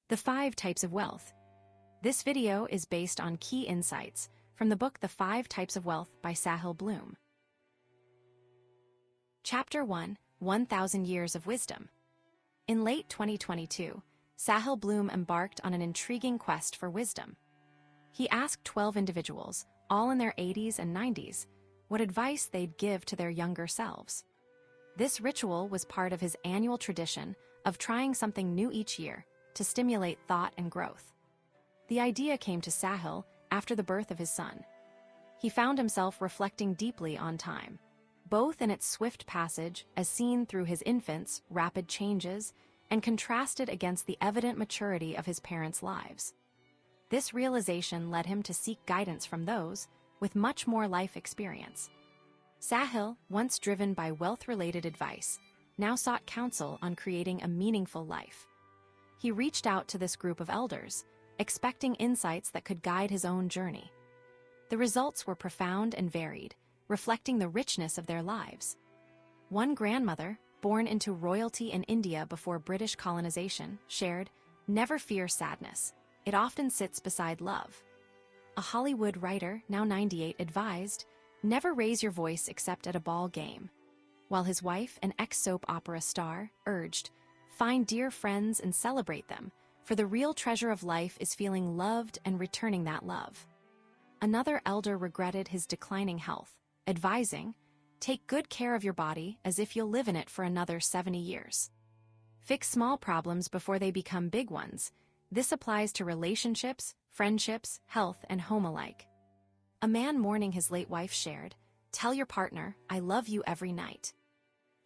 The 5 Types of Wealth. This video is based on key insights from the book The 5 Types of Wealth by Sahil Bloom. Chapter 1: 1,000 Years of Wisdom. In late 2022, Sahil Bloom embarked on an intriguing quest for wisdom. He asked 12 individuals, all in their 80s and 90s, what advice they'd give to their younger selves. This ritual was part of his annual tradition of trying something new each year to stimulate thought and growth. The idea came to Sahil after the birth of his son. He found himself reflecting deeply on time, both in its swift passage as seen through his infant's rapid changes and contrasted against the evident maturity of his parents' lives. This realization led him to seek guidance from those with much more life experience. Sahil, once driven by wealth-related advice, now sought counsel on creating a meaningful life. He reached out to this group of elders, expecting insights that could guide his own journey. The results were profound and varied, reflecting the richness of their lives. One grandmother, born into royalty in India before British colonization, shared, "Never fear sadness. It often sits beside love." A Hollywood writer, now 98, advised, "Never raise your voice except at a ball game." While his wife, an ex-soap opera star, urged, "Find dear friends and celebrate them, for the real treasure of life is feeling loved and returning that love." Another elder regretted his declining health, advising, "Take good care of your body as if you'll live in it for another 70 years. Fix small problems before they become big ones. This applies to relationships, friendships, health, and home alike." A man mourning his late wife shared, "Tell your partner, I love you every night.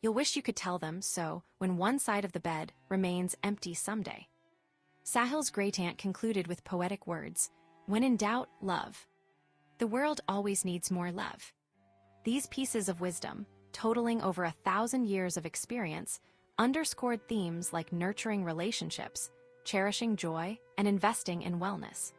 You'll wish you could tell them so when one side of the bed remains empty someday." Sahil's great-aunt concluded with poetic words, "When in doubt, love. The world always needs more love." These pieces of wisdom, totaling over 1,000 years of experience, underscored themes like nurturing relationships, cherishing joy, and investing in wellness.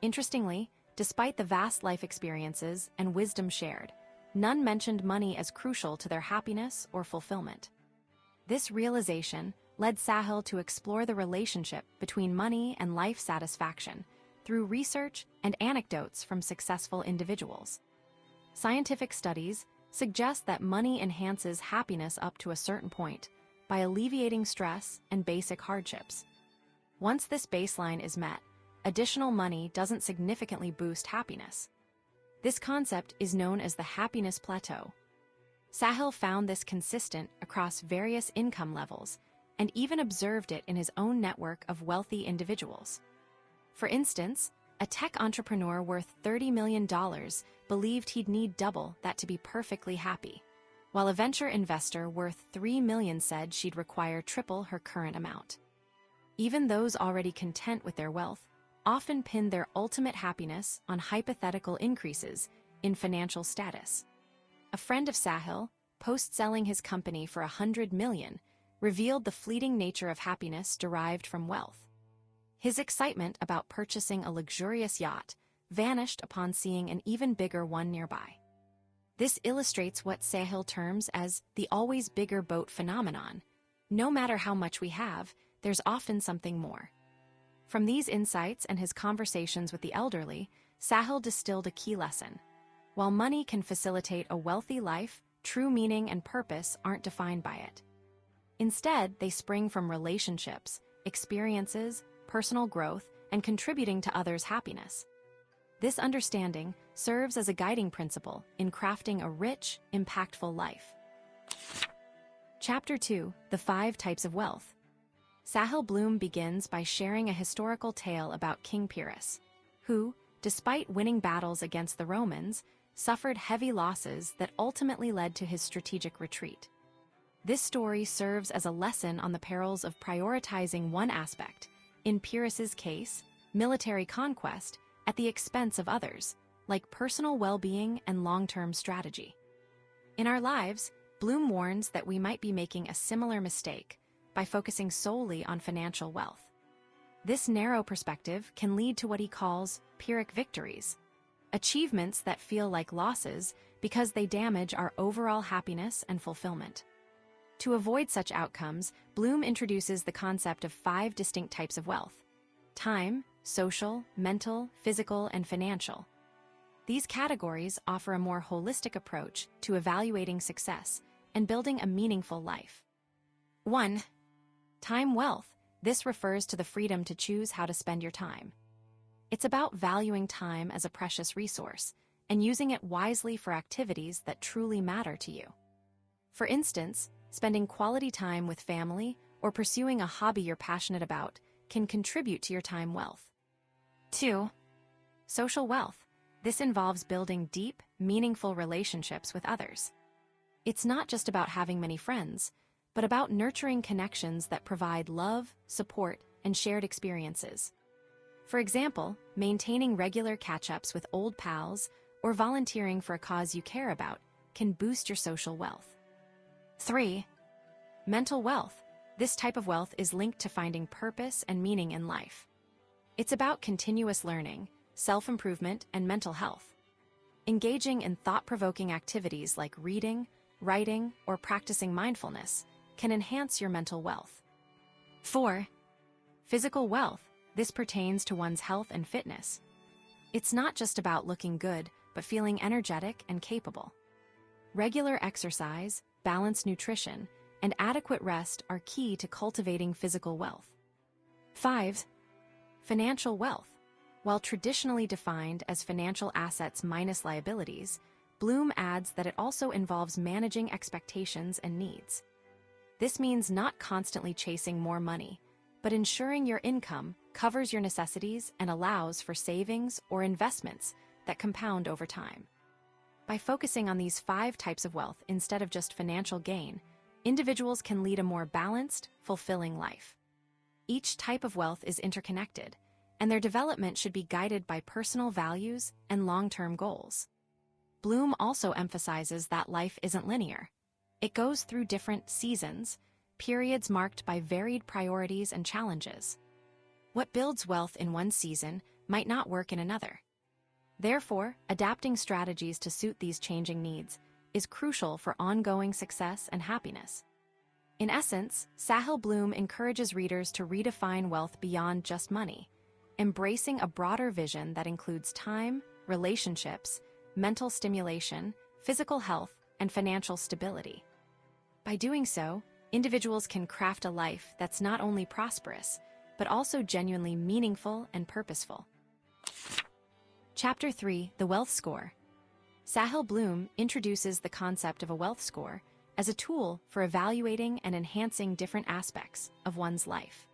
Interestingly, despite the vast life experiences and wisdom shared, none mentioned money as crucial to their happiness or fulfillment. This realization led Sahil to explore the relationship between money and life satisfaction through research and anecdotes from successful individuals. Scientific studies suggest that money enhances happiness up to a certain point by alleviating stress and basic hardships. Once this baseline is met, additional money doesn't significantly boost happiness. This concept is known as the happiness plateau. Sahil found this consistent across various income levels and even observed it in his own network of wealthy individuals. For instance, a tech entrepreneur worth $30 million believed he'd need double that to be perfectly happy, while a venture investor worth $3 million said she'd require triple her current amount. Even those already content with their wealth often pin their ultimate happiness on hypothetical increases in financial status. A friend of Sahil, post-selling his company for $100 million, revealed the fleeting nature of happiness derived from wealth. His excitement about purchasing a luxurious yacht vanished upon seeing an even bigger one nearby. This illustrates what Sahil terms as the always bigger boat phenomenon. No matter how much we have, there's often something more. From these insights and his conversations with the elderly, Sahil distilled a key lesson. While money can facilitate a wealthy life, true meaning and purpose aren't defined by it. Instead, they spring from relationships, experiences, personal growth, and contributing to others' happiness. This understanding serves as a guiding principle in crafting a rich, impactful life. Chapter 2: The 5 Types of Wealth. Sahil Bloom begins by sharing a historical tale about King Pyrrhus, who, despite winning battles against the Romans, suffered heavy losses that ultimately led to his strategic retreat. This story serves as a lesson on the perils of prioritizing one aspect, in Pyrrhus's case, military conquest, at the expense of others, like personal well-being and long-term strategy. In our lives, Bloom warns that we might be making a similar mistake by focusing solely on financial wealth. This narrow perspective can lead to what he calls Pyrrhic victories, achievements that feel like losses because they damage our overall happiness and fulfillment. To avoid such outcomes, Bloom introduces the concept of 5 distinct types of wealth, time, social, mental, physical, and financial. These categories offer a more holistic approach to evaluating success and building a meaningful life. 1. Time wealth. This refers to the freedom to choose how to spend your time. It's about valuing time as a precious resource and using it wisely for activities that truly matter to you. For instance, spending quality time with family or pursuing a hobby you're passionate about can contribute to your time wealth. 2. Social wealth. This involves building deep, meaningful relationships with others. It's not just about having many friends, but about nurturing connections that provide love, support, and shared experiences. For example, maintaining regular catch-ups with old pals or volunteering for a cause you care about can boost your social wealth. 3. Mental wealth. This type of wealth is linked to finding purpose and meaning in life. It's about continuous learning, self-improvement, and mental health. Engaging in thought-provoking activities like reading, writing, or practicing mindfulness can enhance your mental wealth. 4. Physical wealth. This pertains to one's health and fitness. It's not just about looking good, but feeling energetic and capable. Regular exercise, balanced nutrition, and adequate rest are key to cultivating physical wealth. 5. Financial wealth. While traditionally defined as financial assets minus liabilities, Bloom adds that it also involves managing expectations and needs. This means not constantly chasing more money, but ensuring your income covers your necessities and allows for savings or investments that compound over time. By focusing on these 5 types of wealth instead of just financial gain, individuals can lead a more balanced, fulfilling life. Each type of wealth is interconnected, and their development should be guided by personal values and long-term goals. Bloom also emphasizes that life isn't linear. It goes through different seasons, periods marked by varied priorities and challenges. What builds wealth in one season might not work in another. Therefore, adapting strategies to suit these changing needs is crucial for ongoing success and happiness. In essence, Sahil Bloom encourages readers to redefine wealth beyond just money, embracing a broader vision that includes time, relationships, mental stimulation, physical health, and financial stability. By doing so, individuals can craft a life that's not only prosperous, but also genuinely meaningful and purposeful. Chapter 3, The Wealth Score. Sahil Bloom introduces the concept of a wealth score as a tool for evaluating and enhancing different aspects of one's life.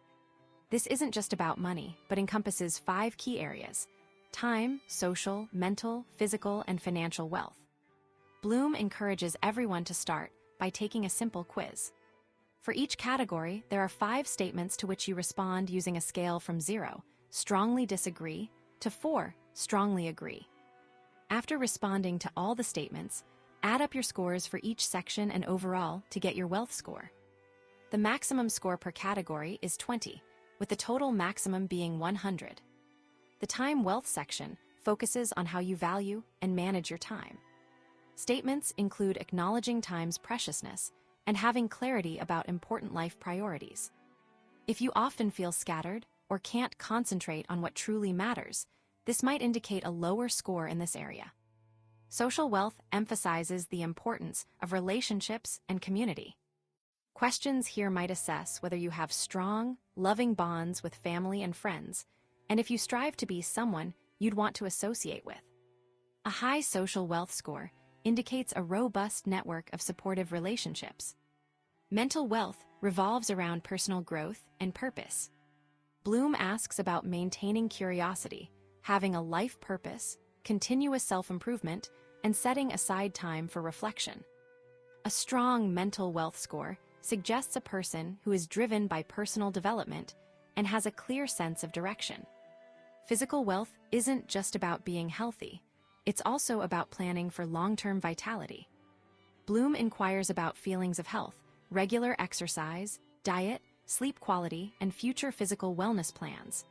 This isn't just about money, but encompasses 5 key areas: time, social, mental, physical, and financial wealth. Bloom encourages everyone to start by taking a simple quiz. For each category, there are 5 statements to which you respond using a scale from 0, strongly disagree, to 4, strongly agree. After responding to all the statements, add up your scores for each section and overall to get your wealth score. The maximum score per category is 20, with the total maximum being 100. The time wealth section focuses on how you value and manage your time. Statements include acknowledging time's preciousness and having clarity about important life priorities. If you often feel scattered or can't concentrate on what truly matters, this might indicate a lower score in this area. Social wealth emphasizes the importance of relationships and community. Questions here might assess whether you have strong, loving bonds with family and friends, and if you strive to be someone you'd want to associate with. A high social wealth score indicates a robust network of supportive relationships. Mental wealth revolves around personal growth and purpose. Bloom asks about maintaining curiosity, having a life purpose, continuous self-improvement, and setting aside time for reflection. A strong mental wealth score suggests a person who is driven by personal development and has a clear sense of direction. Physical wealth isn't just about being healthy, it's also about planning for long-term vitality. Bloom inquires about feelings of health, regular exercise, diet, sleep quality, and future physical wellness plans.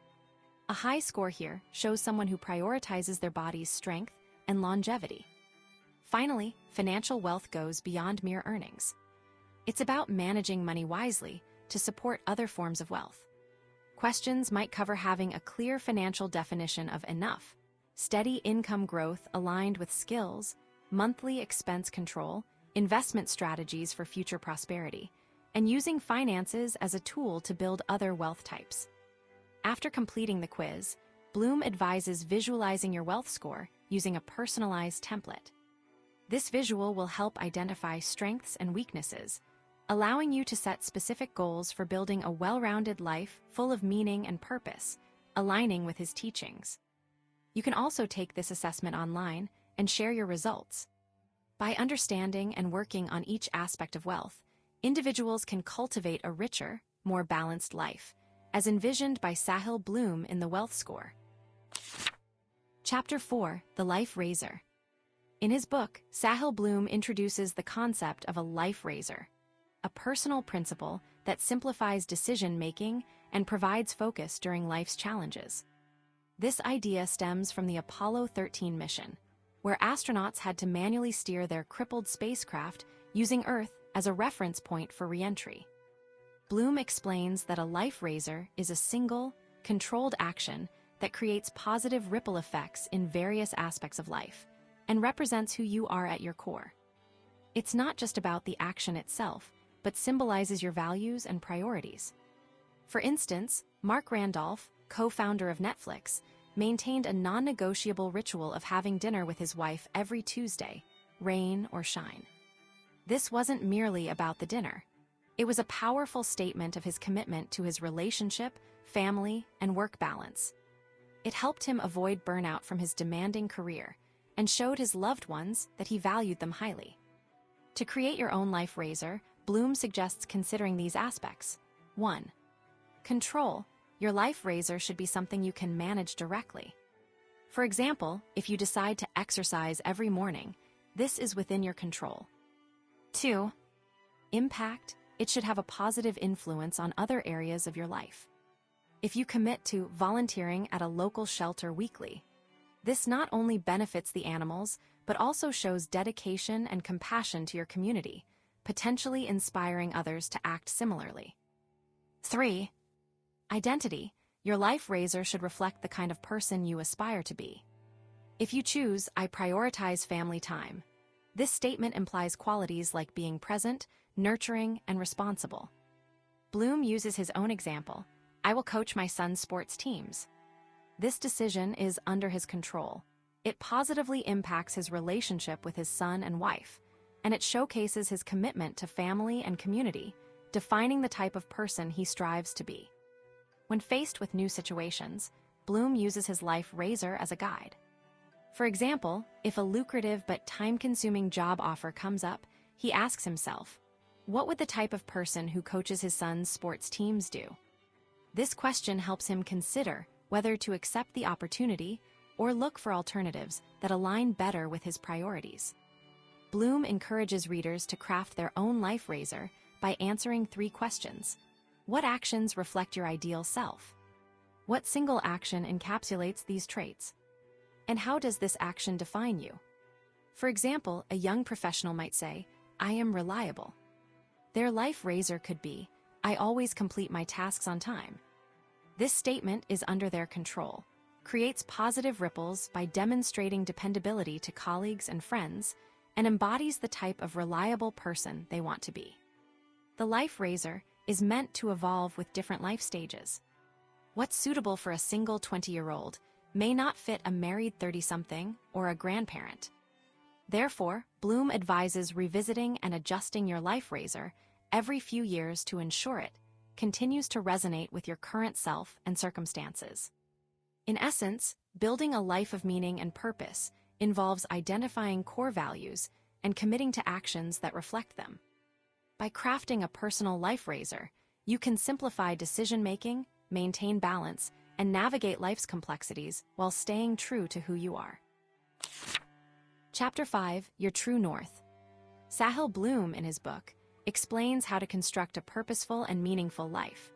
A high score here shows someone who prioritizes their body's strength and longevity. Finally, financial wealth goes beyond mere earnings. It's about managing money wisely to support other forms of wealth. Questions might cover having a clear financial definition of enough, steady income growth aligned with skills, monthly expense control, investment strategies for future prosperity, and using finances as a tool to build other wealth types. After completing the quiz, Bloom advises visualizing your wealth score using a personalized template. This visual will help identify strengths and weaknesses, allowing you to set specific goals for building a well-rounded life full of meaning and purpose, aligning with his teachings. You can also take this assessment online and share your results. By understanding and working on each aspect of wealth, individuals can cultivate a richer, more balanced life, as envisioned by Sahil Bloom in the Wealth Score. Chapter 4: The Life Raiser. In his book, Sahil Bloom introduces the concept of a life raiser, a personal principle that simplifies decision-making and provides focus during life's challenges. This idea stems from the Apollo 13 mission, where astronauts had to manually steer their crippled spacecraft using Earth as a reference point for re-entry. Bloom explains that a life raiser is a single, controlled action that creates positive ripple effects in various aspects of life and represents who you are at your core. It's not just about the action itself, but symbolizes your values and priorities. For instance, Mark Randolph, co-founder of Netflix, maintained a non-negotiable ritual of having dinner with his wife every Tuesday, rain or shine. This wasn't merely about the dinner. It was a powerful statement of his commitment to his relationship, family, and work balance. It helped him avoid burnout from his demanding career and showed his loved ones that he valued them highly. To create your own life raiser, Bloom suggests considering these aspects. 1. Control. Your life raiser should be something you can manage directly. For example, if you decide to exercise every morning, this is within your control. 2. Impact. It should have a positive influence on other areas of your life. If you commit to volunteering at a local shelter weekly, this not only benefits the animals, but also shows dedication and compassion to your community, potentially inspiring others to act similarly. 3. Identity. Your life raiser should reflect the kind of person you aspire to be. If you choose, I prioritize family time, this statement implies qualities like being present, nurturing, and responsible. Bloom uses his own example. I will coach my son's sports teams. This decision is under his control. It positively impacts his relationship with his son and wife, and it showcases his commitment to family and community, defining the type of person he strives to be. When faced with new situations, Bloom uses his life raiser as a guide. For example, if a lucrative but time-consuming job offer comes up, he asks himself, what would the type of person who coaches his son's sports teams do? This question helps him consider whether to accept the opportunity or look for alternatives that align better with his priorities. Bloom encourages readers to craft their own life raiser by answering 3 questions. What actions reflect your ideal self? What single action encapsulates these traits? And how does this action define you? For example, a young professional might say, I am reliable. Their life raiser could be, I always complete my tasks on time. This statement is under their control, creates positive ripples by demonstrating dependability to colleagues and friends, and embodies the type of reliable person they want to be. The life raiser is meant to evolve with different life stages. What's suitable for a single 20-year-old may not fit a married 30-something or a grandparent. Therefore, Bloom advises revisiting and adjusting your life raiser every few years to ensure it continues to resonate with your current self and circumstances. In essence, building a life of meaning and purpose involves identifying core values and committing to actions that reflect them. By crafting a personal life raiser, you can simplify decision-making, maintain balance, and navigate life's complexities while staying true to who you are. Chapter 5: Your True North. Sahil Bloom, in his book, explains how to construct a purposeful and meaningful life.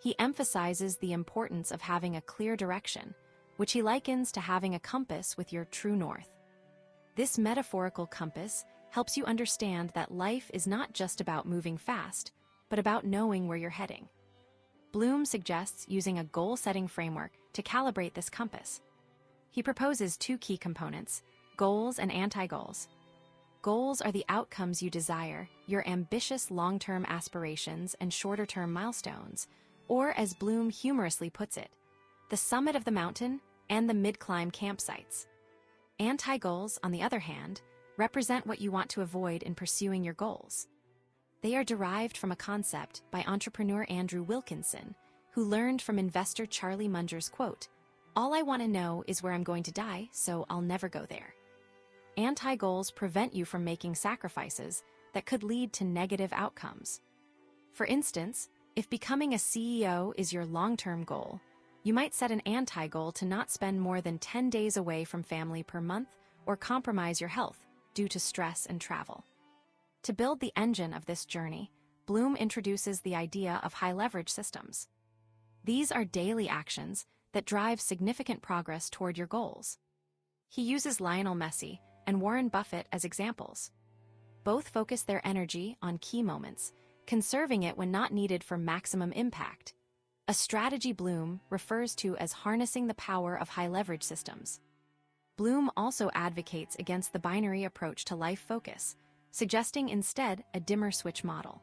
He emphasizes the importance of having a clear direction, which he likens to having a compass with your true north. This metaphorical compass helps you understand that life is not just about moving fast, but about knowing where you're heading. Bloom suggests using a goal-setting framework to calibrate this compass. He proposes two key components: goals and anti-goals. Goals are the outcomes you desire, your ambitious long-term aspirations and shorter-term milestones, or as Bloom humorously puts it, the summit of the mountain and the mid-climb campsites. Anti-goals, on the other hand, represent what you want to avoid in pursuing your goals. They are derived from a concept by entrepreneur Andrew Wilkinson, who learned from investor Charlie Munger's quote, "All I want to know is where I'm going to die, so I'll never go there." Anti-goals prevent you from making sacrifices that could lead to negative outcomes. For instance, if becoming a CEO is your long-term goal, you might set an anti-goal to not spend more than 10 days away from family per month or compromise your health due to stress and travel. To build the engine of this journey, Bloom introduces the idea of high-leverage systems. These are daily actions that drive significant progress toward your goals. He uses Lionel Messi and Warren Buffett as examples. Both focus their energy on key moments, conserving it when not needed for maximum impact. A strategy Bloom refers to as harnessing the power of high-leverage systems. Bloom also advocates against the binary approach to life focus, suggesting instead a dimmer switch model.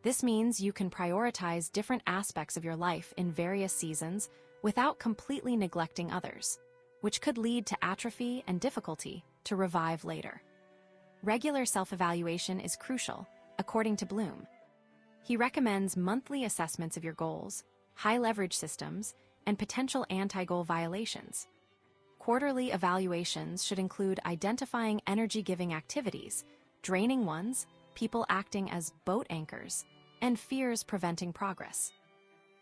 This means you can prioritize different aspects of your life in various seasons without completely neglecting others, which could lead to atrophy and difficulty to revive later. Regular self-evaluation is crucial, according to Bloom. He recommends monthly assessments of your goals, high-leverage systems, and potential anti-goal violations. Quarterly evaluations should include identifying energy-giving activities, draining ones, people acting as boat anchors, and fears preventing progress.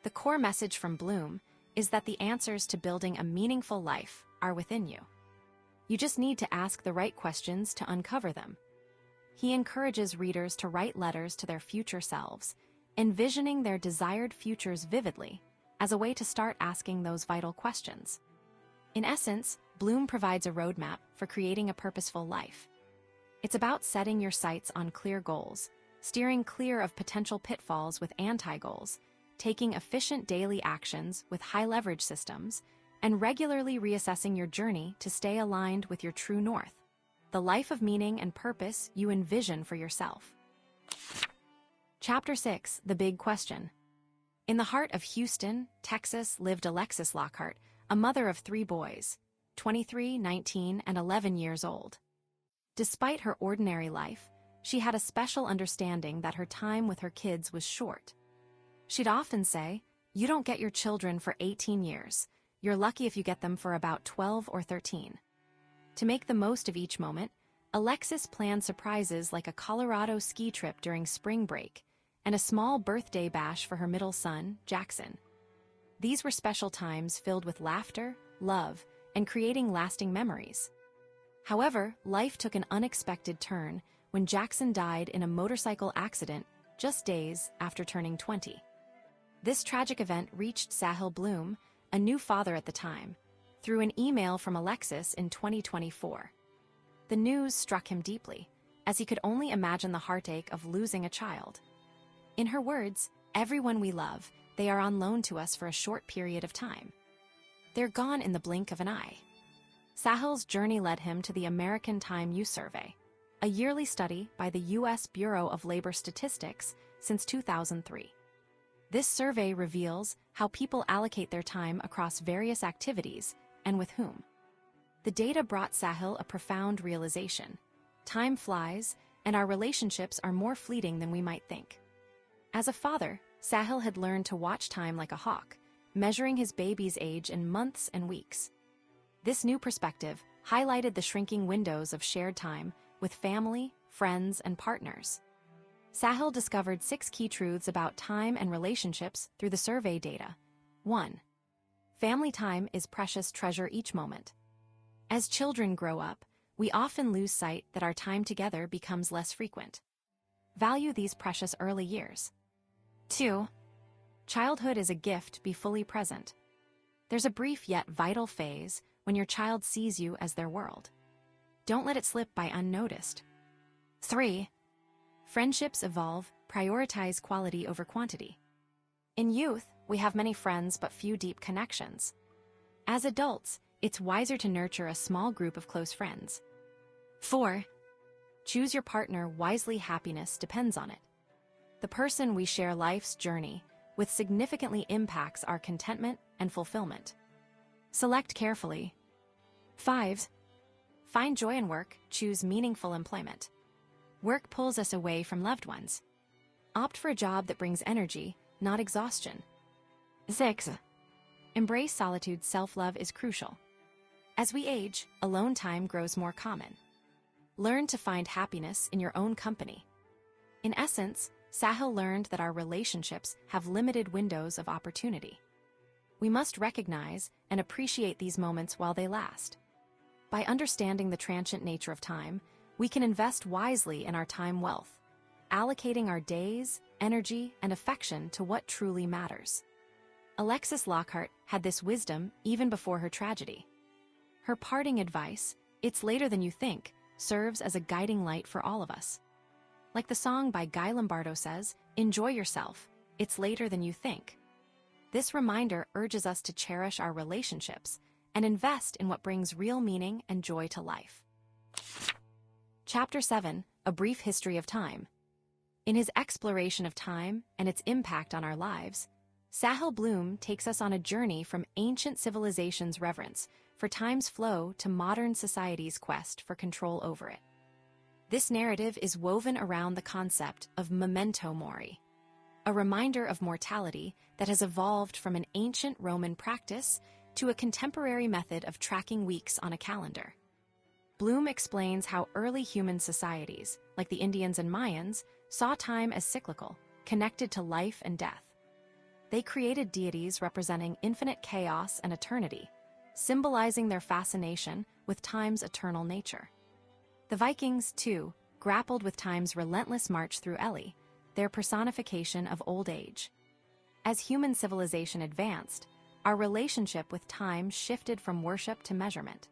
The core message from Bloom is that the answers to building a meaningful life are within you. You just need to ask the right questions to uncover them. He encourages readers to write letters to their future selves, envisioning their desired futures vividly as a way to start asking those vital questions. In essence, Bloom provides a roadmap for creating a purposeful life. It's about setting your sights on clear goals, steering clear of potential pitfalls with anti-goals, taking efficient daily actions with high-leverage systems, and regularly reassessing your journey to stay aligned with your true north, the life of meaning and purpose you envision for yourself. Chapter 6, The Big Question. In the heart of Houston, Texas, lived Alexis Lockhart, a mother of 3 boys, 23, 19, and 11 years old. Despite her ordinary life, she had a special understanding that her time with her kids was short. She'd often say, "You don't get your children for 18 years. You're lucky if you get them for about 12 or 13. To make the most of each moment, Alexis planned surprises like a Colorado ski trip during spring break and a small birthday bash for her middle son, Jackson. These were special times filled with laughter, love, and creating lasting memories. However, life took an unexpected turn when Jackson died in a motorcycle accident just days after turning 20. This tragic event reached Sahil Bloom, a new father at the time, through an email from Alexis in 2024. The news struck him deeply, as he could only imagine the heartache of losing a child. In her words, "Everyone we love, they are on loan to us for a short period of time. They're gone in the blink of an eye." Sahil's journey led him to the American Time Use Survey, a yearly study by the U.S. Bureau of Labor Statistics since 2003. This survey reveals how people allocate their time across various activities and with whom. The data brought Sahil a profound realization. Time flies, and our relationships are more fleeting than we might think. As a father, Sahil had learned to watch time like a hawk, measuring his baby's age in months and weeks. This new perspective highlighted the shrinking windows of shared time with family, friends, and partners. Sahil discovered 6 key truths about time and relationships through the survey data. 1. Family time is precious treasure each moment. As children grow up, we often lose sight that our time together becomes less frequent. Value these precious early years. 2. Childhood is a gift, be fully present. There's a brief yet vital phase when your child sees you as their world. Don't let it slip by unnoticed. 3. Friendships evolve, prioritize quality over quantity. In youth, we have many friends but few deep connections. As adults, it's wiser to nurture a small group of close friends. 4. Choose your partner wisely. Happiness depends on it. The person we share life's journey with significantly impacts our contentment and fulfillment. Select carefully. 5. Find joy in work. Choose meaningful employment. Work pulls us away from loved ones. Opt for a job that brings energy, not exhaustion. 6. Embrace solitude. Self-love is crucial. As we age, alone time grows more common. Learn to find happiness in your own company. In essence, Sahil learned that our relationships have limited windows of opportunity. We must recognize and appreciate these moments while they last. By understanding the transient nature of time, we can invest wisely in our time wealth, allocating our days, energy, and affection to what truly matters. Alexis Lockhart had this wisdom even before her tragedy. Her parting advice, "It's later than you think," serves as a guiding light for all of us. Like the song by Guy Lombardo says, "Enjoy yourself, it's later than you think." This reminder urges us to cherish our relationships and invest in what brings real meaning and joy to life. Chapter 7, A Brief History of Time. In his exploration of time and its impact on our lives, Sahil Bloom takes us on a journey from ancient civilizations' reverence for time's flow to modern society's quest for control over it. This narrative is woven around the concept of memento mori, a reminder of mortality that has evolved from an ancient Roman practice to a contemporary method of tracking weeks on a calendar. Bloom explains how early human societies, like the Indians and Mayans, saw time as cyclical, connected to life and death. They created deities representing infinite chaos and eternity, symbolizing their fascination with time's eternal nature. The Vikings, too, grappled with time's relentless march through Eli, their personification of old age. As human civilization advanced, our relationship with time shifted from worship to measurement.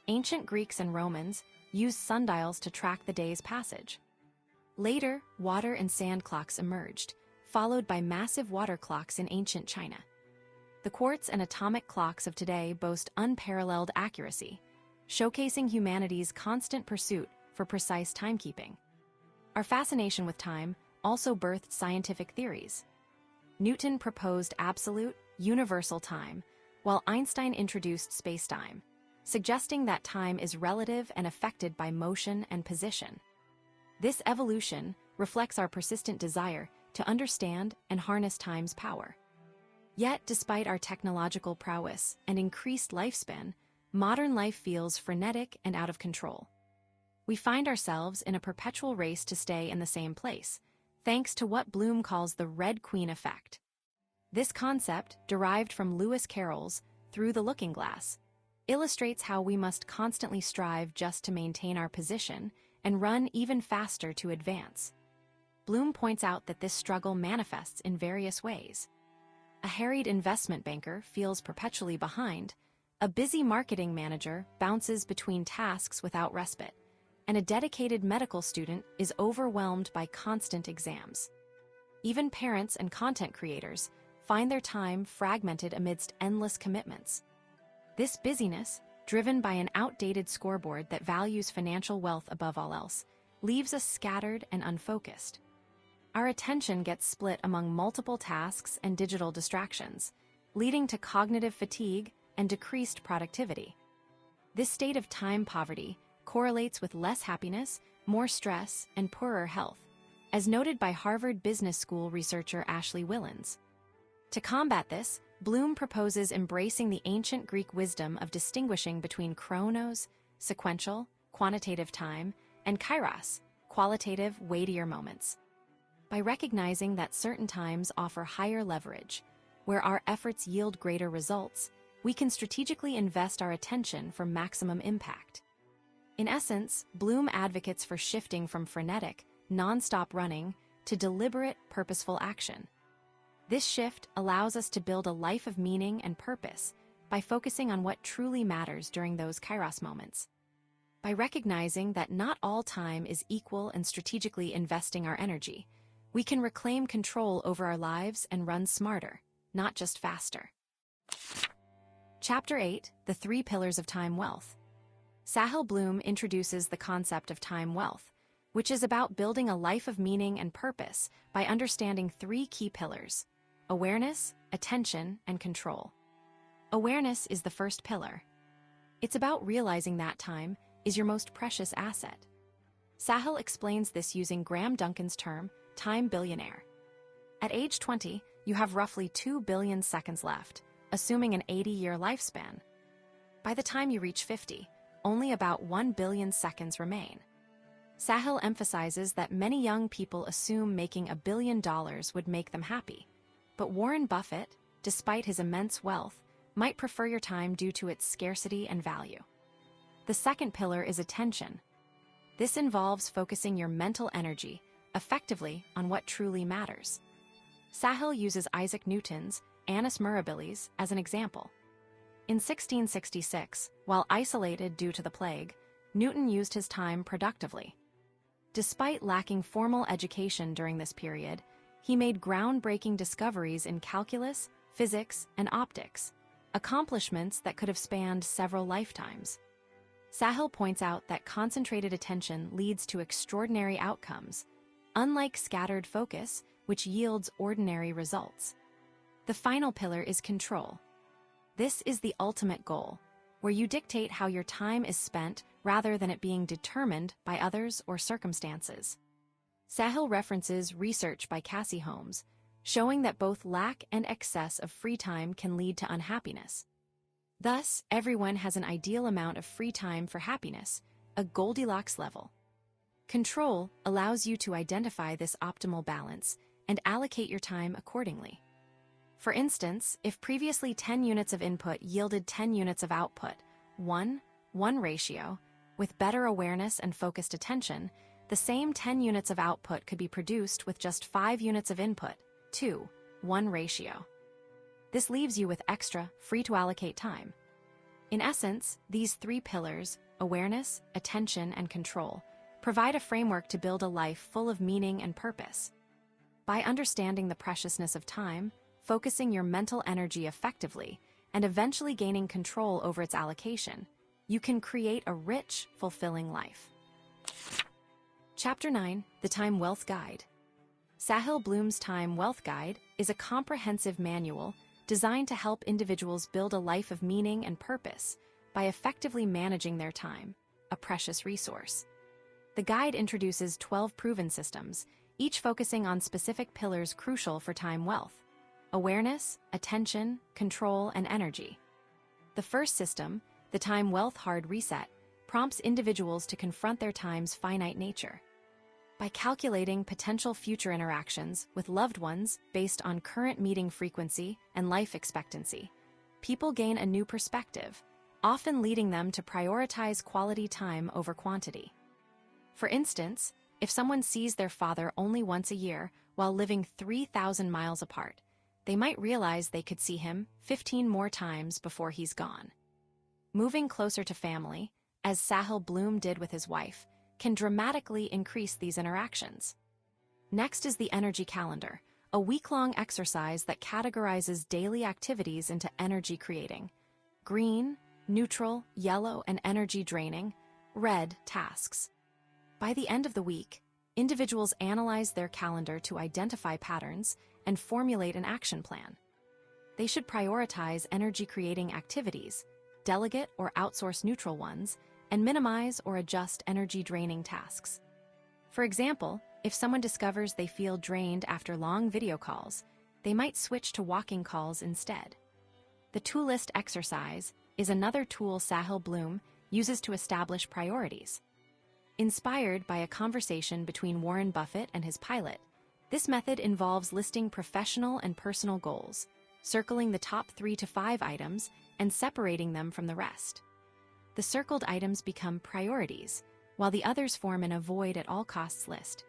Ancient Greeks and Romans used sundials to track the day's passage. Later, water and sand clocks emerged, followed by massive water clocks in ancient China. The quartz and atomic clocks of today boast unparalleled accuracy, showcasing humanity's constant pursuit for precise timekeeping. Our fascination with time also birthed scientific theories. Newton proposed absolute, universal time, while Einstein introduced spacetime, suggesting that time is relative and affected by motion and position. This evolution reflects our persistent desire to understand and harness time's power. Yet, despite our technological prowess and increased lifespan, modern life feels frenetic and out of control. We find ourselves in a perpetual race to stay in the same place, thanks to what Bloom calls the Red Queen effect. This concept, derived from Lewis Carroll's Through the Looking Glass, illustrates how we must constantly strive just to maintain our position and run even faster to advance. Bloom points out that this struggle manifests in various ways. A harried investment banker feels perpetually behind, a busy marketing manager bounces between tasks without respite, and a dedicated medical student is overwhelmed by constant exams. Even parents and content creators find their time fragmented amidst endless commitments. This busyness, driven by an outdated scoreboard that values financial wealth above all else, leaves us scattered and unfocused. Our attention gets split among multiple tasks and digital distractions, leading to cognitive fatigue and decreased productivity. This state of time poverty correlates with less happiness, more stress, and poorer health, as noted by Harvard Business School researcher Ashley Willens. To combat this, Bloom proposes embracing the ancient Greek wisdom of distinguishing between chronos, sequential, quantitative time, and kairos, qualitative, weightier moments. By recognizing that certain times offer higher leverage, where our efforts yield greater results, we can strategically invest our attention for maximum impact. In essence, Bloom advocates for shifting from frenetic, non-stop running to deliberate, purposeful action. This shift allows us to build a life of meaning and purpose by focusing on what truly matters during those kairos moments. By recognizing that not all time is equal and strategically investing our energy, we can reclaim control over our lives and run smarter, not just faster. Chapter 8, The Three Pillars of Time Wealth. Sahil Bloom introduces the concept of time wealth, which is about building a life of meaning and purpose by understanding three key pillars: awareness, attention, and control. Awareness is the first pillar. It's about realizing that time is your most precious asset. Sahil explains this using Graham Duncan's term, time billionaire. At age 20, you have roughly 2 billion seconds left, assuming an 80-year lifespan. By the time you reach 50, only about 1 billion seconds remain. Sahil emphasizes that many young people assume making $1 billion would make them happy. But Warren Buffett, despite his immense wealth, might prefer your time due to its scarcity and value. The second pillar is attention. This involves focusing your mental energy effectively on what truly matters. Sahil uses Isaac Newton's Annus Mirabilis as an example. In 1666, while isolated due to the plague, Newton used his time productively. Despite lacking formal education during this period, he made groundbreaking discoveries in calculus, physics, and optics, accomplishments that could have spanned several lifetimes. Sahil points out that concentrated attention leads to extraordinary outcomes, unlike scattered focus, which yields ordinary results. The final pillar is control. This is the ultimate goal, where you dictate how your time is spent rather than it being determined by others or circumstances. Sahil references research by Cassie Holmes, showing that both lack and excess of free time can lead to unhappiness. Thus, everyone has an ideal amount of free time for happiness, a Goldilocks level. Control allows you to identify this optimal balance and allocate your time accordingly. For instance, if previously 10 units of input yielded 10 units of output, 1:1 ratio, with better awareness and focused attention, the same 10 units of output could be produced with just 5 units of input, 2:1 ratio. This leaves you with extra, free to allocate time. In essence, these three pillars, awareness, attention, and control, provide a framework to build a life full of meaning and purpose. By understanding the preciousness of time, focusing your mental energy effectively, and eventually gaining control over its allocation, you can create a rich, fulfilling life. Chapter 9, The Time Wealth Guide. Sahil Bloom's Time Wealth Guide is a comprehensive manual designed to help individuals build a life of meaning and purpose by effectively managing their time, a precious resource. The guide introduces 12 proven systems, each focusing on specific pillars crucial for time wealth: awareness, attention, control, and energy. The first system, the Time Wealth Hard Reset, prompts individuals to confront their time's finite nature. By calculating potential future interactions with loved ones based on current meeting frequency and life expectancy, people gain a new perspective, often leading them to prioritize quality time over quantity. For instance, if someone sees their father only once a year while living 3,000 miles apart, they might realize they could see him 15 more times before he's gone. Moving closer to family, as Sahil Bloom did with his wife, can dramatically increase these interactions. Next is the energy calendar, a week-long exercise that categorizes daily activities into energy creating: green, neutral, yellow, and energy draining, red tasks. By the end of the week, individuals analyze their calendar to identify patterns and formulate an action plan. They should prioritize energy-creating activities, delegate or outsource neutral ones, and minimize or adjust energy-draining tasks. For example, if someone discovers they feel drained after long video calls, they might switch to walking calls instead. The tool list exercise is another tool Sahil Bloom uses to establish priorities. Inspired by a conversation between Warren Buffett and his pilot, this method involves listing professional and personal goals, circling the top 3 to 5 items, and separating them from the rest. The circled items become priorities, while the others form an avoid-at-all-costs list.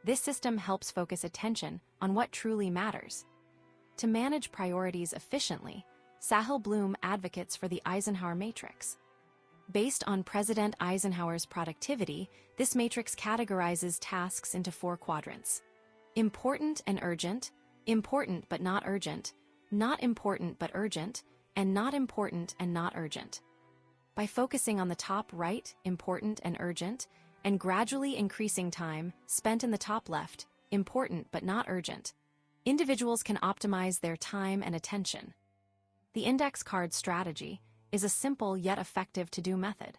This system helps focus attention on what truly matters. To manage priorities efficiently, Sahil Bloom advocates for the Eisenhower matrix. Based on President Eisenhower's productivity, this matrix categorizes tasks into 4 quadrants: important and urgent, important but not urgent, not important but urgent, and not important and not urgent. By focusing on the top right, important and urgent, and gradually increasing time spent in the top left, important but not urgent, individuals can optimize their time and attention. The index card strategy is a simple yet effective to-do method.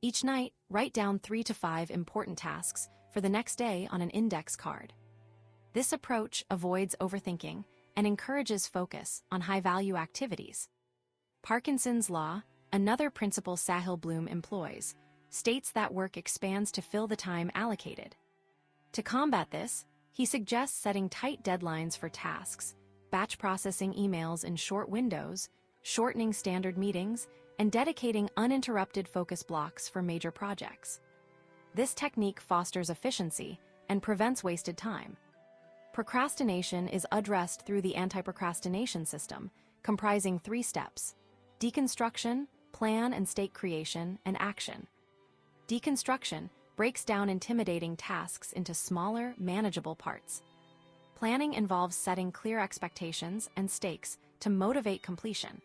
Each night, write down 3 to 5 important tasks for the next day on an index card. This approach avoids overthinking and encourages focus on high-value activities. Parkinson's law, another principle Sahil Bloom employs, states that work expands to fill the time allocated. To combat this, he suggests setting tight deadlines for tasks, batch processing emails in short windows, shortening standard meetings, and dedicating uninterrupted focus blocks for major projects. This technique fosters efficiency and prevents wasted time. Procrastination is addressed through the anti-procrastination system, comprising 3 steps: deconstruction, plan and state creation, and action. Deconstruction breaks down intimidating tasks into smaller, manageable parts. Planning involves setting clear expectations and stakes to motivate completion.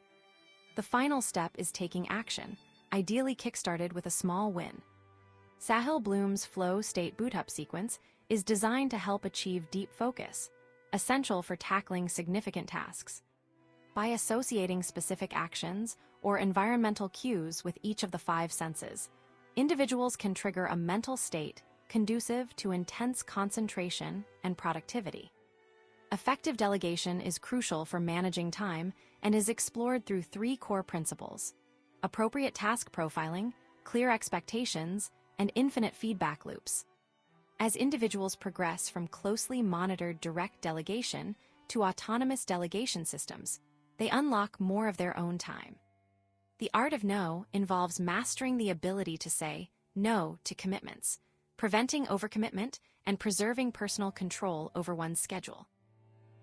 The final step is taking action, ideally kickstarted with a small win. Sahil Bloom's flow state boot-up sequence is designed to help achieve deep focus, essential for tackling significant tasks. By associating specific actions or environmental cues with each of the 5 senses, individuals can trigger a mental state conducive to intense concentration and productivity. Effective delegation is crucial for managing time and is explored through 3 core principles: appropriate task profiling, clear expectations, and infinite feedback loops. As individuals progress from closely monitored direct delegation to autonomous delegation systems, they unlock more of their own time. The art of no involves mastering the ability to say no to commitments, preventing overcommitment, and preserving personal control over one's schedule.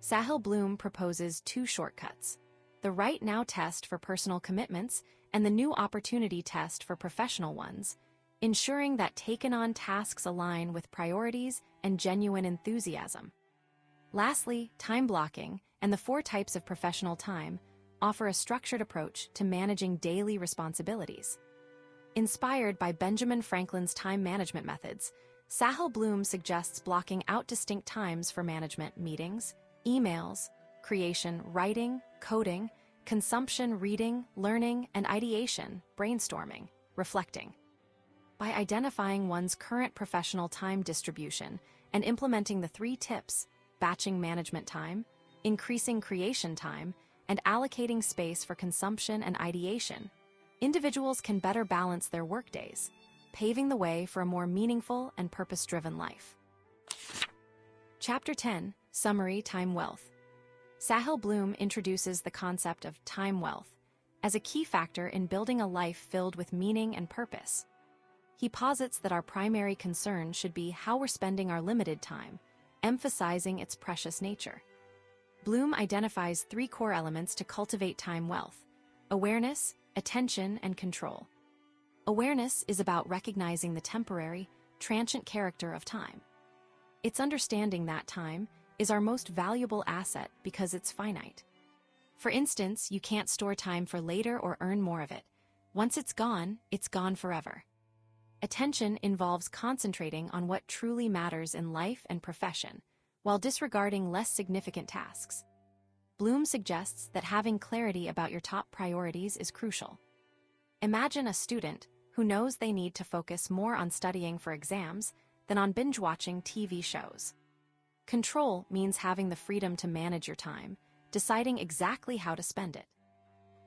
Sahil Bloom proposes 2 shortcuts: the right now test for personal commitments and the new opportunity test for professional ones, ensuring that taken-on tasks align with priorities and genuine enthusiasm. Lastly, time blocking and the 4 types of professional time offer a structured approach to managing daily responsibilities. Inspired by Benjamin Franklin's time management methods, Sahil Bloom suggests blocking out distinct times for management meetings, emails, creation, writing, coding, consumption, reading, learning, and ideation, brainstorming, reflecting. By identifying one's current professional time distribution and implementing the 3 tips: batching management time, increasing creation time, and allocating space for consumption and ideation, individuals can better balance their workdays, paving the way for a more meaningful and purpose-driven life. Chapter 10: Summary: Time Wealth. Sahil Bloom introduces the concept of time wealth as a key factor in building a life filled with meaning and purpose. He posits that our primary concern should be how we're spending our limited time, emphasizing its precious nature. Bloom identifies 3 core elements to cultivate time wealth: awareness, attention, and control. Awareness is about recognizing the temporary, transient character of time. It's understanding that time is our most valuable asset because it's finite. For instance, you can't store time for later or earn more of it. Once it's gone forever. Attention involves concentrating on what truly matters in life and profession, while disregarding less significant tasks. Bloom suggests that having clarity about your top priorities is crucial. Imagine a student who knows they need to focus more on studying for exams than on binge-watching TV shows. Control means having the freedom to manage your time, deciding exactly how to spend it.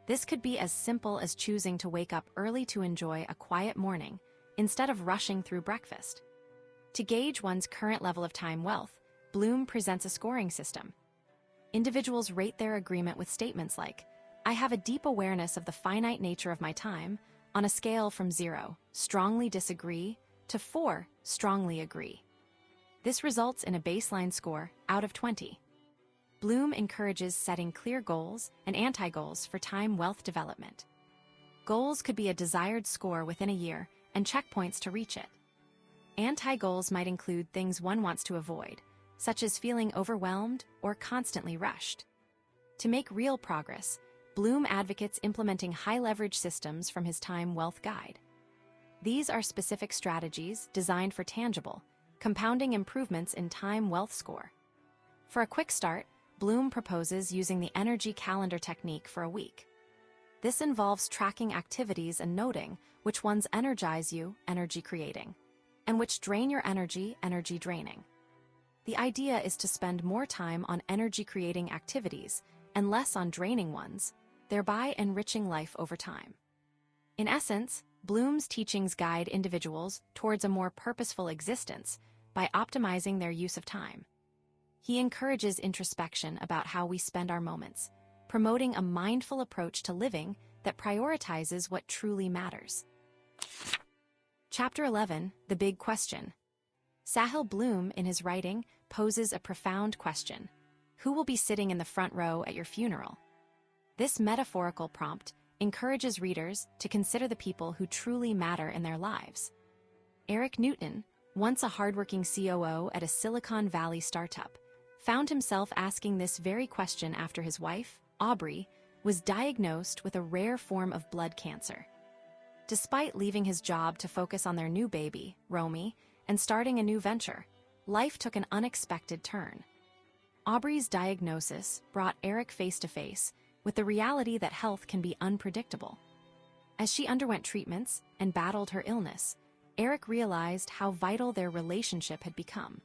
This could be as simple as choosing to wake up early to enjoy a quiet morning instead of rushing through breakfast. To gauge one's current level of time wealth, Bloom presents a scoring system. Individuals rate their agreement with statements like, "I have a deep awareness of the finite nature of my time," on a scale from 0, strongly disagree, to 4, strongly agree. This results in a baseline score out of 20. Bloom encourages setting clear goals and anti-goals for time wealth development. Goals could be a desired score within a year and checkpoints to reach it. Anti-goals might include things one wants to avoid, such as feeling overwhelmed or constantly rushed. To make real progress, Bloom advocates implementing high-leverage systems from his Time Wealth Guide. These are specific strategies designed for tangible, compounding improvements in Time Wealth Score. For a quick start, Bloom proposes using the energy calendar technique for a week. This involves tracking activities and noting which ones energize you, energy creating, and which drain your energy, energy draining. The idea is to spend more time on energy creating activities and less on draining ones, thereby enriching life over time. In essence, Bloom's teachings guide individuals towards a more purposeful existence by optimizing their use of time. He encourages introspection about how we spend our moments, promoting a mindful approach to living that prioritizes what truly matters. Chapter 11, The Big Question. Sahil Bloom, in his writing, poses a profound question. Who will be sitting in the front row at your funeral? This metaphorical prompt encourages readers to consider the people who truly matter in their lives. Eric Newton, once a hardworking COO at a Silicon Valley startup, found himself asking this very question after his wife, Aubrey, was diagnosed with a rare form of blood cancer. Despite leaving his job to focus on their new baby, Romy, and starting a new venture, life took an unexpected turn. Aubrey's diagnosis brought Eric face to face with the reality that health can be unpredictable. As she underwent treatments and battled her illness, Eric realized how vital their relationship had become.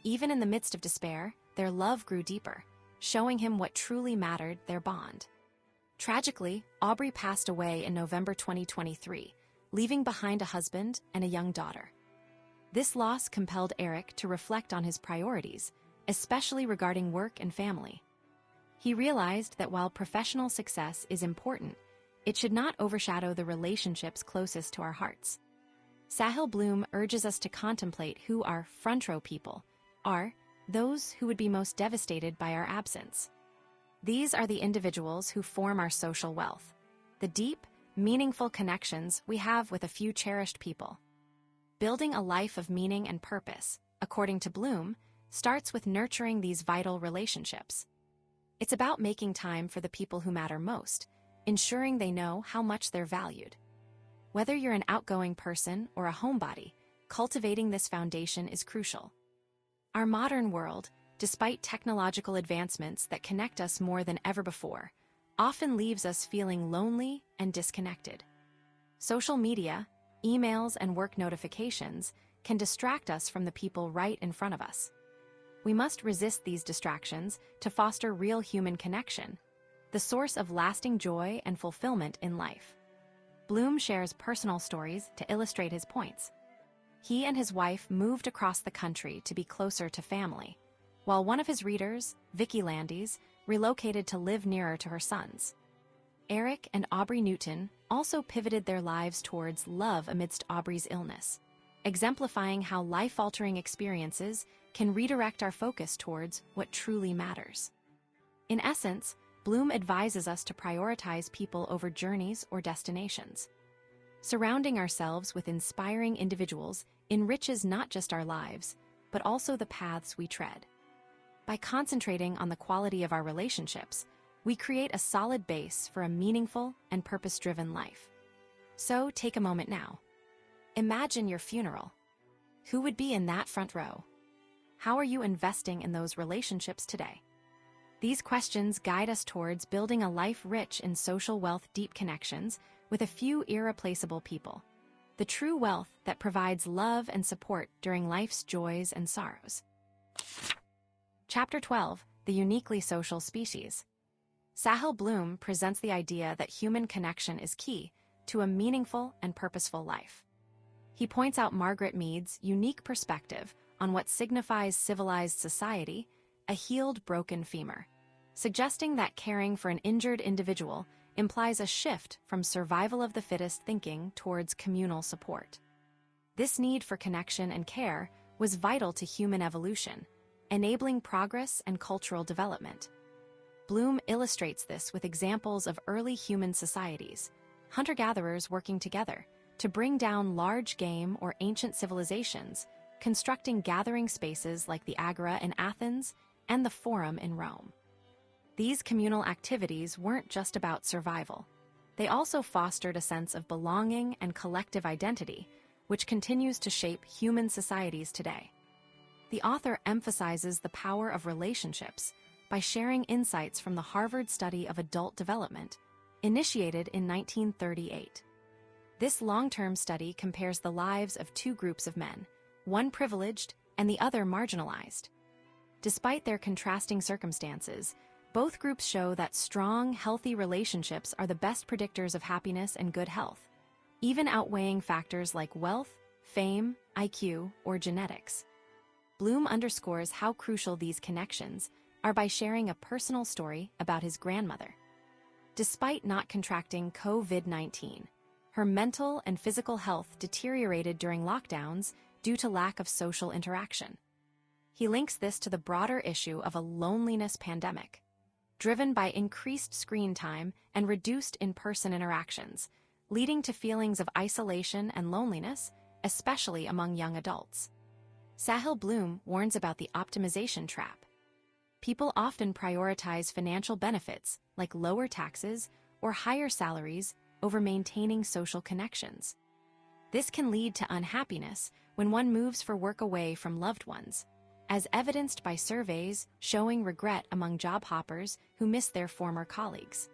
Even in the midst of despair, their love grew deeper, showing him what truly mattered, their bond. Tragically, Aubrey passed away in November 2023, leaving behind a husband and a young daughter. This loss compelled Eric to reflect on his priorities, especially regarding work and family. He realized that while professional success is important, it should not overshadow the relationships closest to our hearts. Sahil Bloom urges us to contemplate who our front row people are, those who would be most devastated by our absence. These are the individuals who form our social wealth, the deep, meaningful connections we have with a few cherished people. Building a life of meaning and purpose, according to Bloom, starts with nurturing these vital relationships. It's about making time for the people who matter most, ensuring they know how much they're valued. Whether you're an outgoing person or a homebody, cultivating this foundation is crucial. Our modern world, despite technological advancements that connect us more than ever before, often leaves us feeling lonely and disconnected. Social media, emails, and work notifications can distract us from the people right in front of us. We must resist these distractions to foster real human connection, the source of lasting joy and fulfillment in life. Bloom shares personal stories to illustrate his points. He and his wife moved across the country to be closer to family, while one of his readers, Vicky Landis, relocated to live nearer to her sons. Eric and Aubrey Newton also pivoted their lives towards love amidst Aubrey's illness, exemplifying how life-altering experiences can redirect our focus towards what truly matters. In essence, Bloom advises us to prioritize people over journeys or destinations. Surrounding ourselves with inspiring individuals enriches not just our lives, but also the paths we tread. By concentrating on the quality of our relationships, we create a solid base for a meaningful and purpose-driven life. So take a moment now. Imagine your funeral. Who would be in that front row? How are you investing in those relationships today? These questions guide us towards building a life rich in social wealth, deep connections with a few irreplaceable people, the true wealth that provides love and support during life's joys and sorrows. Chapter 12, The Uniquely Social Species. Sahil Bloom presents the idea that human connection is key to a meaningful and purposeful life. He points out Margaret Mead's unique perspective on what signifies civilized society, a healed broken femur, suggesting that caring for an injured individual implies a shift from survival of the fittest thinking towards communal support. This need for connection and care was vital to human evolution, enabling progress and cultural development. Bloom illustrates this with examples of early human societies, hunter-gatherers working together to bring down large game or ancient civilizations, constructing gathering spaces like the Agora in Athens and the Forum in Rome. These communal activities weren't just about survival. They also fostered a sense of belonging and collective identity, which continues to shape human societies today. The author emphasizes the power of relationships by sharing insights from the Harvard study of adult development, initiated in 1938. This long-term study compares the lives of two groups of men, one privileged and the other marginalized. Despite their contrasting circumstances, both groups show that strong, healthy relationships are the best predictors of happiness and good health, even outweighing factors like wealth, fame, IQ, or genetics. Bloom underscores how crucial these connections are by sharing a personal story about his grandmother. Despite not contracting COVID-19, her mental and physical health deteriorated during lockdowns due to lack of social interaction. He links this to the broader issue of a loneliness pandemic, driven by increased screen time and reduced in-person interactions, leading to feelings of isolation and loneliness, especially among young adults. Sahil Bloom warns about the optimization trap. People often prioritize financial benefits like lower taxes or higher salaries over maintaining social connections. This can lead to unhappiness when one moves for work away from loved ones, as evidenced by surveys showing regret among job hoppers who miss their former colleagues.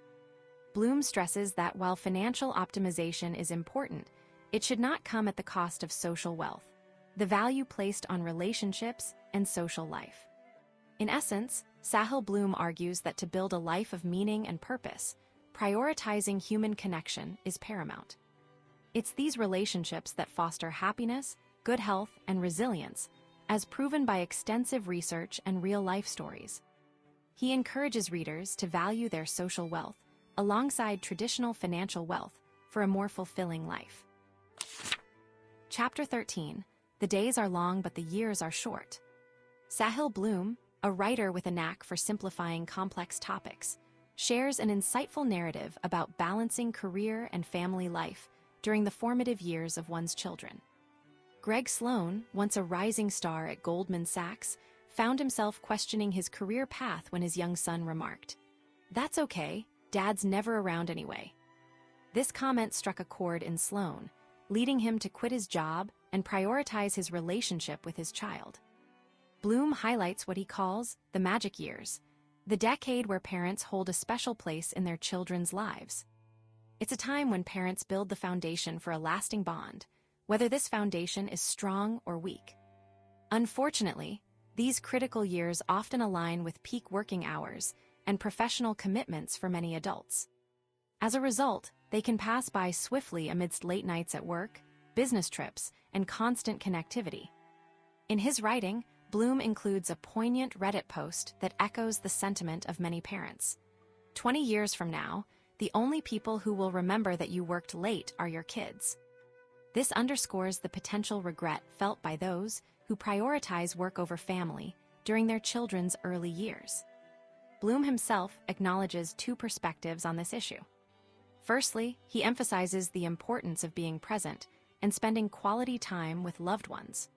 Bloom stresses that while financial optimization is important, it should not come at the cost of social wealth, the value placed on relationships and social life. In essence, Sahil Bloom argues that to build a life of meaning and purpose, prioritizing human connection is paramount. It's these relationships that foster happiness, good health, and resilience, as proven by extensive research and real-life stories. He encourages readers to value their social wealth alongside traditional financial wealth for a more fulfilling life. Chapter 13, The Days Are Long but the Years Are Short. Sahil Bloom, a writer with a knack for simplifying complex topics, shares an insightful narrative about balancing career and family life during the formative years of one's children. Greg Sloan, once a rising star at Goldman Sachs, found himself questioning his career path when his young son remarked, "That's okay, Dad's never around anyway." This comment struck a chord in Sloan, leading him to quit his job and prioritize his relationship with his child. Bloom highlights what he calls the magic years, the decade where parents hold a special place in their children's lives. It's a time when parents build the foundation for a lasting bond, whether this foundation is strong or weak. Unfortunately, these critical years often align with peak working hours and professional commitments for many adults. As a result, they can pass by swiftly amidst late nights at work, business trips, and constant connectivity. In his writing, Bloom includes a poignant Reddit post that echoes the sentiment of many parents. 20 years from now, the only people who will remember that you worked late are your kids. This underscores the potential regret felt by those who prioritize work over family during their children's early years. Bloom himself acknowledges two perspectives on this issue. Firstly, he emphasizes the importance of being present and spending quality time with loved ones.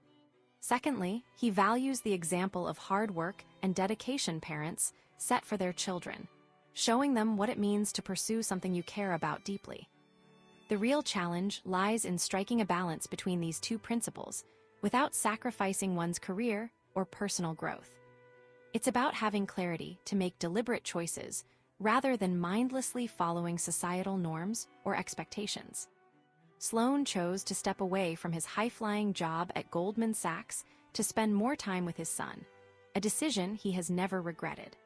Secondly, he values the example of hard work and dedication parents set for their children, showing them what it means to pursue something you care about deeply. The real challenge lies in striking a balance between these two principles without sacrificing one's career or personal growth. It's about having clarity to make deliberate choices rather than mindlessly following societal norms or expectations. Sloan chose to step away from his high-flying job at Goldman Sachs to spend more time with his son, a decision he has never regretted.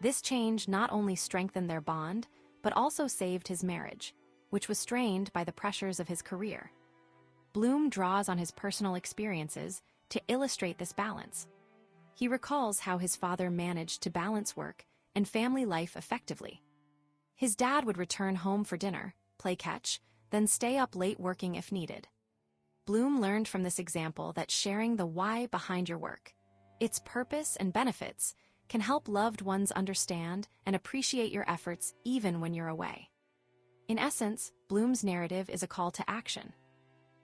This change not only strengthened their bond, but also saved his marriage, which was strained by the pressures of his career. Bloom draws on his personal experiences to illustrate this balance. He recalls how his father managed to balance work and family life effectively. His dad would return home for dinner, play catch, then stay up late working if needed. Bloom learned from this example that sharing the why behind your work, its purpose and benefits, can help loved ones understand and appreciate your efforts even when you're away. In essence, Bloom's narrative is a call to action.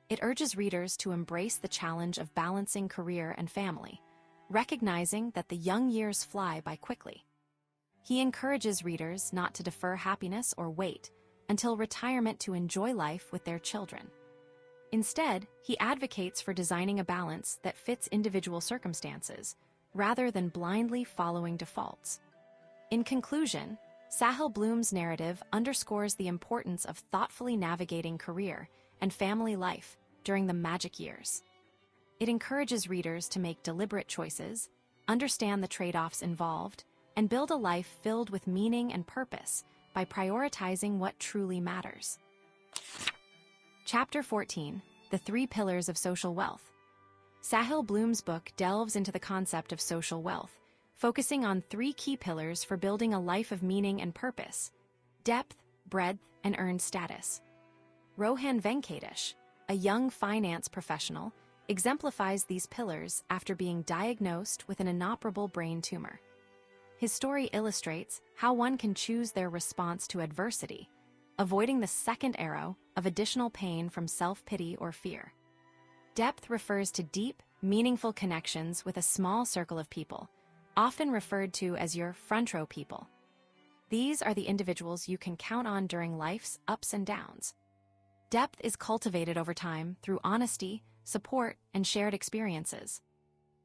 It urges readers to embrace the challenge of balancing career and family, recognizing that the young years fly by quickly. He encourages readers not to defer happiness or wait until retirement to enjoy life with their children. Instead, he advocates for designing a balance that fits individual circumstances, rather than blindly following defaults. In conclusion, Sahil Bloom's narrative underscores the importance of thoughtfully navigating career and family life during the magic years. It encourages readers to make deliberate choices, understand the trade-offs involved, and build a life filled with meaning and purpose by prioritizing what truly matters. Chapter 14, The Three Pillars of Social Wealth. Sahil Bloom's book delves into the concept of social wealth, focusing on three key pillars for building a life of meaning and purpose: depth, breadth, and earned status. Rohan Venkatesh, a young finance professional, exemplifies these pillars after being diagnosed with an inoperable brain tumor. His story illustrates how one can choose their response to adversity, avoiding the second arrow of additional pain from self-pity or fear. Depth refers to deep, meaningful connections with a small circle of people, often referred to as your front row people. These are the individuals you can count on during life's ups and downs. Depth is cultivated over time through honesty, support, and shared experiences.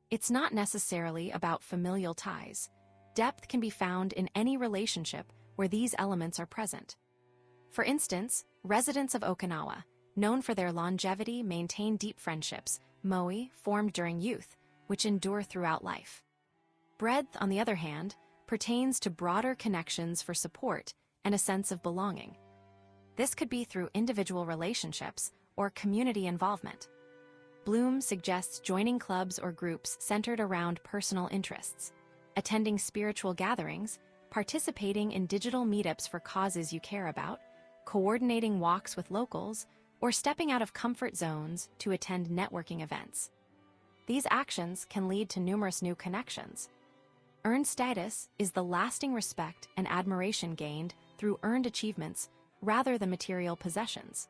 It's not necessarily about familial ties. Depth can be found in any relationship where these elements are present. For instance, residents of Okinawa, known for their longevity, maintain deep friendships, moe, formed during youth, which endure throughout life. Breadth, on the other hand, pertains to broader connections for support and a sense of belonging. This could be through individual relationships or community involvement. Bloom suggests joining clubs or groups centered around personal interests, attending spiritual gatherings, participating in digital meetups for causes you care about, coordinating walks with locals, or stepping out of comfort zones to attend networking events. These actions can lead to numerous new connections. Earned status is the lasting respect and admiration gained through earned achievements rather than material possessions.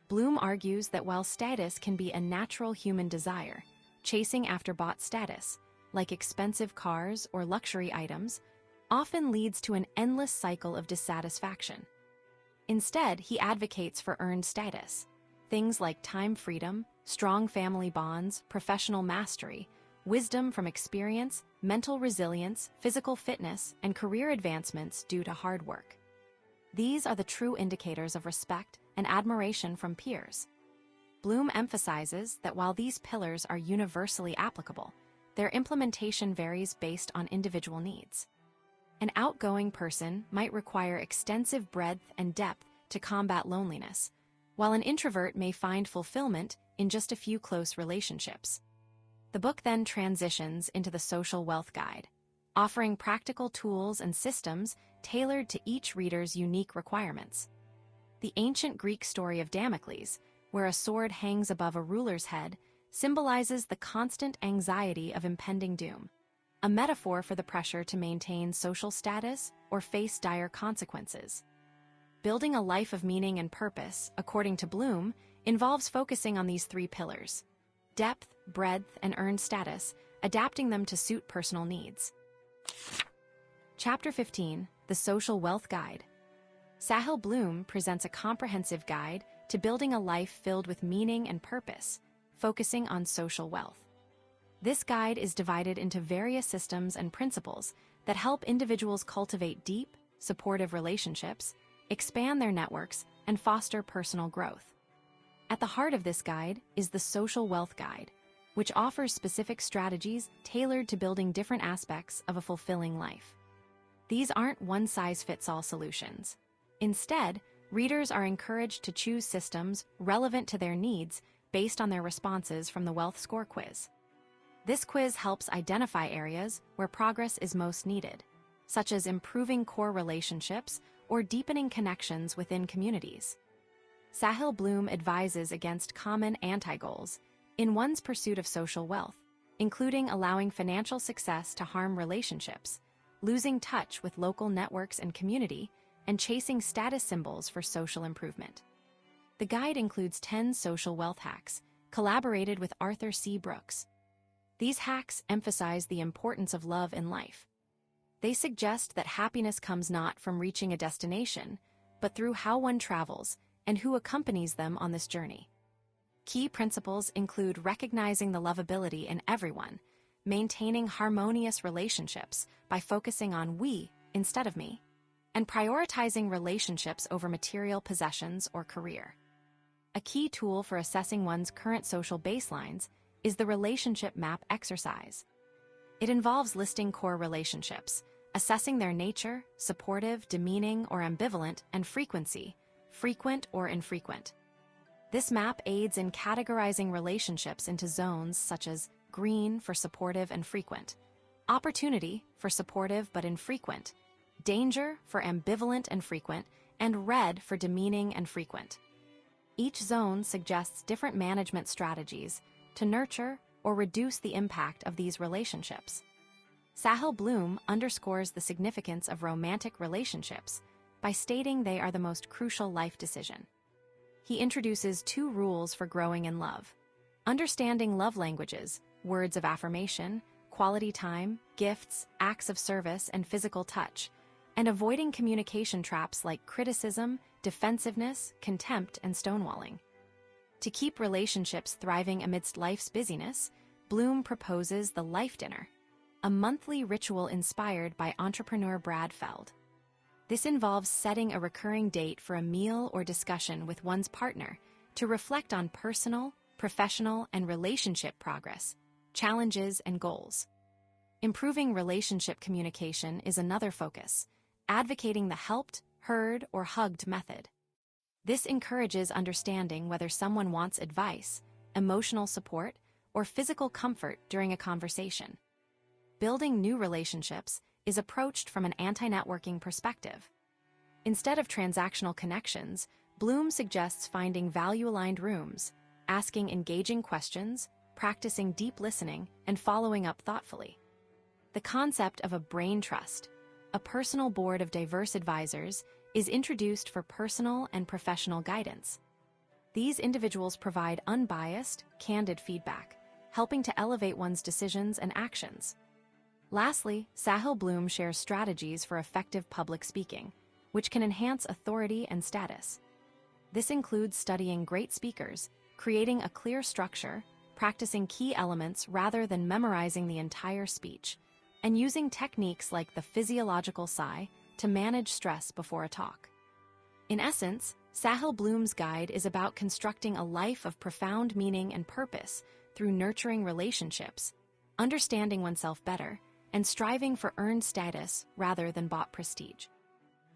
Bloom argues that while status can be a natural human desire, chasing after bought status, like expensive cars or luxury items, often leads to an endless cycle of dissatisfaction. Instead, he advocates for earned status. Things like time freedom, strong family bonds, professional mastery, wisdom from experience, mental resilience, physical fitness, and career advancements due to hard work. These are the true indicators of respect and admiration from peers. Bloom emphasizes that while these pillars are universally applicable, their implementation varies based on individual needs. An outgoing person might require extensive breadth and depth to combat loneliness, while an introvert may find fulfillment in just a few close relationships. The book then transitions into the Social Wealth Guide, offering practical tools and systems tailored to each reader's unique requirements. The ancient Greek story of Damocles, where a sword hangs above a ruler's head, symbolizes the constant anxiety of impending doom, a metaphor for the pressure to maintain social status or face dire consequences. Building a life of meaning and purpose, according to Bloom, involves focusing on these three pillars: depth, breadth, and earned status, adapting them to suit personal needs. Chapter 15, The Social Wealth Guide. Sahil Bloom presents a comprehensive guide to building a life filled with meaning and purpose, focusing on social wealth. This guide is divided into various systems and principles that help individuals cultivate deep, supportive relationships, expand their networks, and foster personal growth. At the heart of this guide is the Social Wealth Guide, which offers specific strategies tailored to building different aspects of a fulfilling life. These aren't one-size-fits-all solutions. Instead, readers are encouraged to choose systems relevant to their needs based on their responses from the Wealth Score quiz. This quiz helps identify areas where progress is most needed, such as improving core relationships or deepening connections within communities. Sahil Bloom advises against common anti-goals in one's pursuit of social wealth, including allowing financial success to harm relationships, losing touch with local networks and community, and chasing status symbols for social improvement. The guide includes 10 social wealth hacks, collaborated with Arthur C. Brooks. These hacks emphasize the importance of love in life. They suggest that happiness comes not from reaching a destination, but through how one travels and who accompanies them on this journey. Key principles include recognizing the lovability in everyone, maintaining harmonious relationships by focusing on we instead of me, and prioritizing relationships over material possessions or career. A key tool for assessing one's current social baselines is the relationship map exercise. It involves listing core relationships, assessing their nature, supportive, demeaning, or ambivalent, and frequency, frequent or infrequent. This map aids in categorizing relationships into zones such as green for supportive and frequent, opportunity for supportive but infrequent, danger for ambivalent and frequent, and red for demeaning and frequent. Each zone suggests different management strategies to nurture or reduce the impact of these relationships. Sahil Bloom underscores the significance of romantic relationships by stating they are the most crucial life decision. He introduces 2 rules for growing in love: understanding love languages, words of affirmation, quality time, gifts, acts of service, and physical touch, and avoiding communication traps like criticism, defensiveness, contempt, and stonewalling. To keep relationships thriving amidst life's busyness, Bloom proposes the Life Dinner, a monthly ritual inspired by entrepreneur Brad Feld. This involves setting a recurring date for a meal or discussion with one's partner to reflect on personal, professional, and relationship progress, challenges, and goals. Improving relationship communication is another focus, advocating the helped, heard, or hugged method. This encourages understanding whether someone wants advice, emotional support, or physical comfort during a conversation. Building new relationships is approached from an anti-networking perspective. Instead of transactional connections, Bloom suggests finding value-aligned rooms, asking engaging questions, practicing deep listening, and following up thoughtfully. The concept of a brain trust, a personal board of diverse advisors, is introduced for personal and professional guidance. These individuals provide unbiased, candid feedback, helping to elevate one's decisions and actions. Lastly, Sahil Bloom shares strategies for effective public speaking, which can enhance authority and status. This includes studying great speakers, creating a clear structure, practicing key elements rather than memorizing the entire speech, and using techniques like the physiological sigh to manage stress before a talk. In essence, Sahil Bloom's guide is about constructing a life of profound meaning and purpose through nurturing relationships, understanding oneself better, and striving for earned status rather than bought prestige.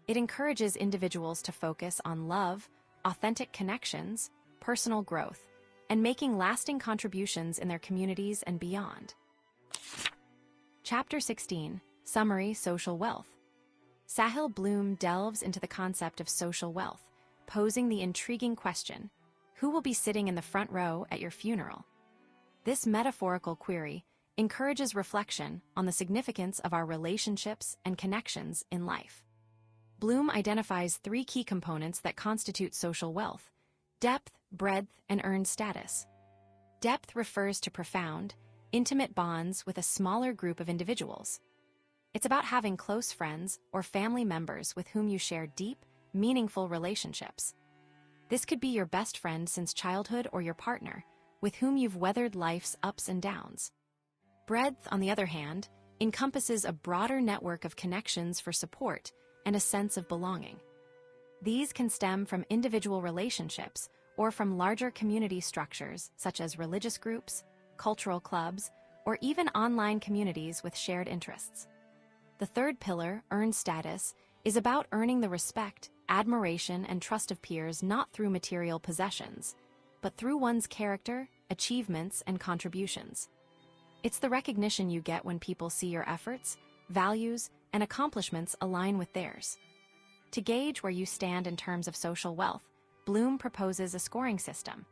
It encourages individuals to focus on love, authentic connections, personal growth, and making lasting contributions in their communities and beyond. Chapter 16, Summary: Social Wealth. Sahil Bloom delves into the concept of social wealth, posing the intriguing question, who will be sitting in the front row at your funeral? This metaphorical query encourages reflection on the significance of our relationships and connections in life. Bloom identifies 3 key components that constitute social wealth: depth, breadth, and earned status. Depth refers to profound, intimate bonds with a smaller group of individuals. It's about having close friends or family members with whom you share deep, meaningful relationships. This could be your best friend since childhood or your partner, with whom you've weathered life's ups and downs. Breadth, on the other hand, encompasses a broader network of connections for support and a sense of belonging. These can stem from individual relationships or from larger community structures such as religious groups, cultural clubs, or even online communities with shared interests. The third pillar, earned status, is about earning the respect, admiration, and trust of peers not through material possessions, but through one's character, achievements, and contributions. It's the recognition you get when people see your efforts, values, and accomplishments align with theirs. To gauge where you stand in terms of social wealth, Bloom proposes a scoring system.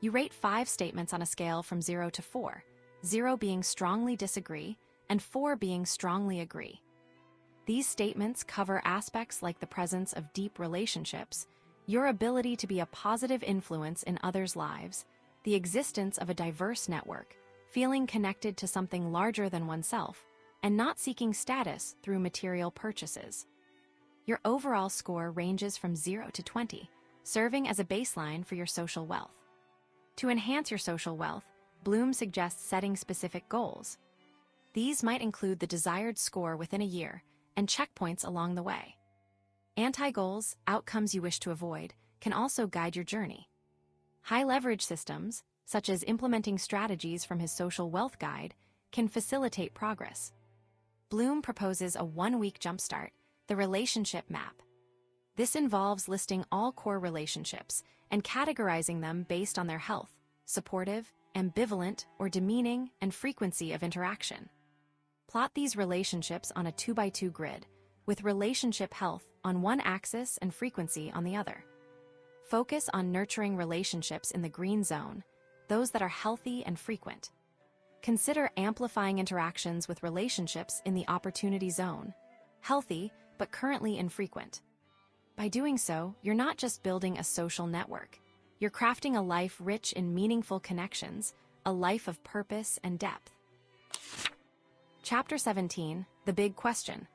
You rate 5 statements on a scale from 0 to 4, 0 being strongly disagree, and 4 being strongly agree. These statements cover aspects like the presence of deep relationships, your ability to be a positive influence in others' lives, the existence of a diverse network, feeling connected to something larger than oneself, and not seeking status through material purchases. Your overall score ranges from 0 to 20, serving as a baseline for your social wealth. To enhance your social wealth, Bloom suggests setting specific goals. These might include the desired score within a year and checkpoints along the way. Anti-goals, outcomes you wish to avoid, can also guide your journey. High-leverage systems, such as implementing strategies from his social wealth guide, can facilitate progress. Bloom proposes a one-week jumpstart, the relationship map. This involves listing all core relationships and categorizing them based on their health, supportive, ambivalent, or demeaning, and frequency of interaction. Plot these relationships on a 2x2 grid, with relationship health on one axis and frequency on the other. Focus on nurturing relationships in the green zone, those that are healthy and frequent. Consider amplifying interactions with relationships in the opportunity zone, healthy but currently infrequent. By doing so, you're not just building a social network. You're crafting a life rich in meaningful connections, a life of purpose and depth. Chapter 17, The Big Question.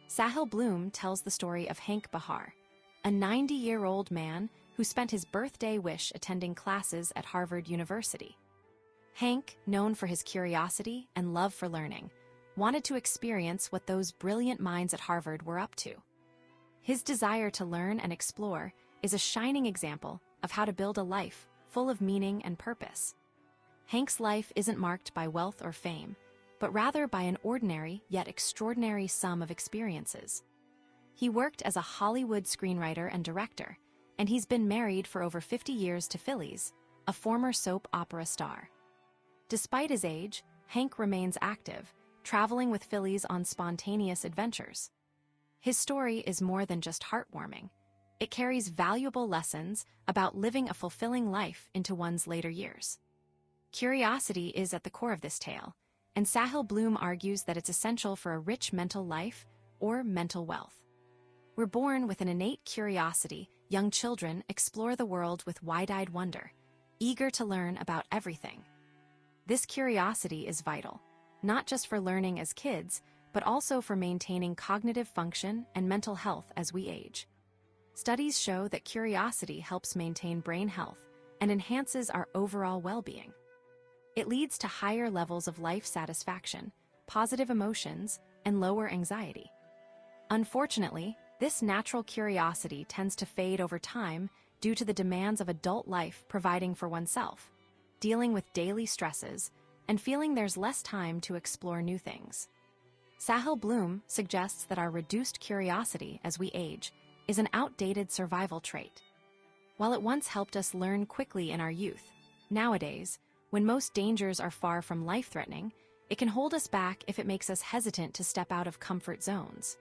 Sahil Bloom tells the story of Hank Bahar, a 90-year-old man who spent his birthday wish attending classes at Harvard University. Hank, known for his curiosity and love for learning, wanted to experience what those brilliant minds at Harvard were up to. His desire to learn and explore is a shining example of how to build a life full of meaning and purpose. Hank's life isn't marked by wealth or fame, but rather by an ordinary yet extraordinary sum of experiences. He worked as a Hollywood screenwriter and director, and he's been married for over 50 years to Phyllis, a former soap opera star. Despite his age, Hank remains active, traveling with Phyllis on spontaneous adventures. His story is more than just heartwarming. It carries valuable lessons about living a fulfilling life into one's later years. Curiosity is at the core of this tale, and Sahil Bloom argues that it's essential for a rich mental life or mental wealth. We're born with an innate curiosity. Young children explore the world with wide-eyed wonder, eager to learn about everything. This curiosity is vital, not just for learning as kids, but also for maintaining cognitive function and mental health as we age. Studies show that curiosity helps maintain brain health and enhances our overall well-being. It leads to higher levels of life satisfaction, positive emotions, and lower anxiety. Unfortunately, this natural curiosity tends to fade over time due to the demands of adult life providing for oneself, dealing with daily stresses, and feeling there's less time to explore new things. Sahil Bloom suggests that our reduced curiosity as we age is an outdated survival trait. While it once helped us learn quickly in our youth, nowadays, when most dangers are far from life-threatening, it can hold us back if it makes us hesitant to step out of comfort zones.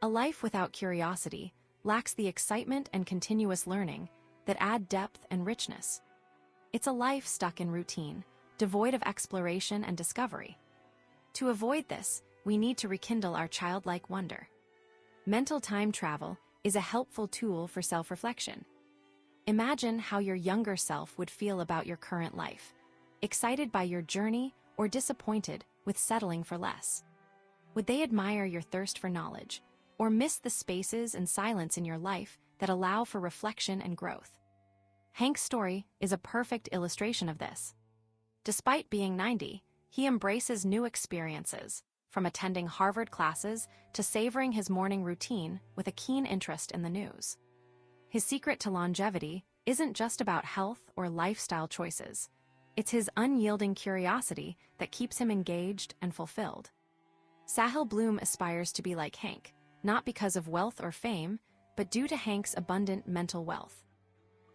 A life without curiosity lacks the excitement and continuous learning that add depth and richness. It's a life stuck in routine, devoid of exploration and discovery. To avoid this, we need to rekindle our childlike wonder. Mental time travel is a helpful tool for self-reflection. Imagine how your younger self would feel about your current life, excited by your journey or disappointed with settling for less. Would they admire your thirst for knowledge, or miss the spaces and silence in your life that allow for reflection and growth? Hank's story is a perfect illustration of this. Despite being 90, he embraces new experiences, from attending Harvard classes to savoring his morning routine with a keen interest in the news. His secret to longevity isn't just about health or lifestyle choices. It's his unyielding curiosity that keeps him engaged and fulfilled. Sahil Bloom aspires to be like Hank, not because of wealth or fame, but due to Hank's abundant mental wealth.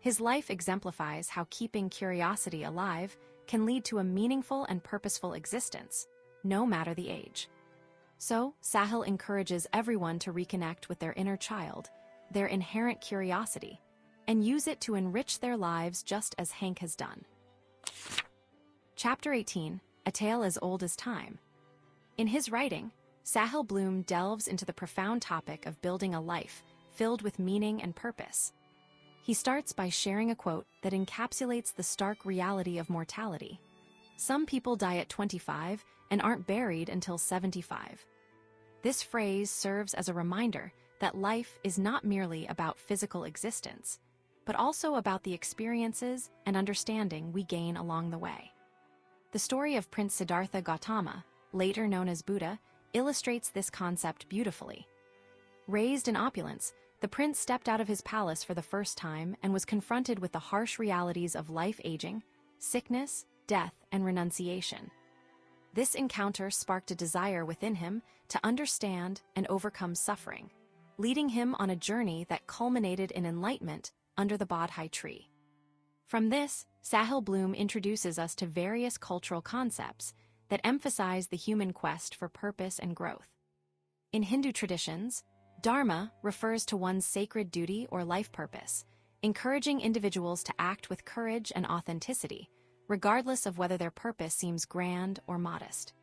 His life exemplifies how keeping curiosity alive can lead to a meaningful and purposeful existence, no matter the age. So, Sahil encourages everyone to reconnect with their inner child, their inherent curiosity, and use it to enrich their lives just as Hank has done. Chapter 18, A Tale as Old as Time. In his writing, Sahil Bloom delves into the profound topic of building a life filled with meaning and purpose. He starts by sharing a quote that encapsulates the stark reality of mortality. Some people die at 25 and aren't buried until 75. This phrase serves as a reminder that life is not merely about physical existence, but also about the experiences and understanding we gain along the way. The story of Prince Siddhartha Gautama, later known as Buddha, illustrates this concept beautifully. Raised in opulence, the prince stepped out of his palace for the first time and was confronted with the harsh realities of life aging, sickness, death, and renunciation. This encounter sparked a desire within him to understand and overcome suffering, leading him on a journey that culminated in enlightenment under the Bodhi tree. From this, Sahil Bloom introduces us to various cultural concepts that emphasize the human quest for purpose and growth. In Hindu traditions, Dharma refers to one's sacred duty or life purpose, encouraging individuals to act with courage and authenticity, regardless of whether their purpose seems grand or modest.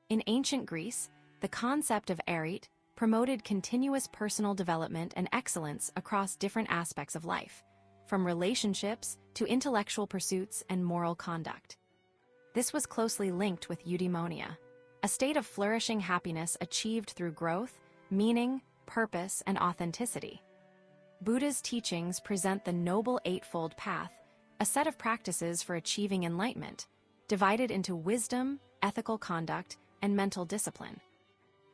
In ancient Greece, the concept of arete promoted continuous personal development and excellence across different aspects of life, from relationships to intellectual pursuits and moral conduct. This was closely linked with eudaimonia, a state of flourishing happiness achieved through growth, meaning, purpose, and authenticity. Buddha's teachings present the Noble Eightfold Path, a set of practices for achieving enlightenment, divided into wisdom, ethical conduct, and mental discipline.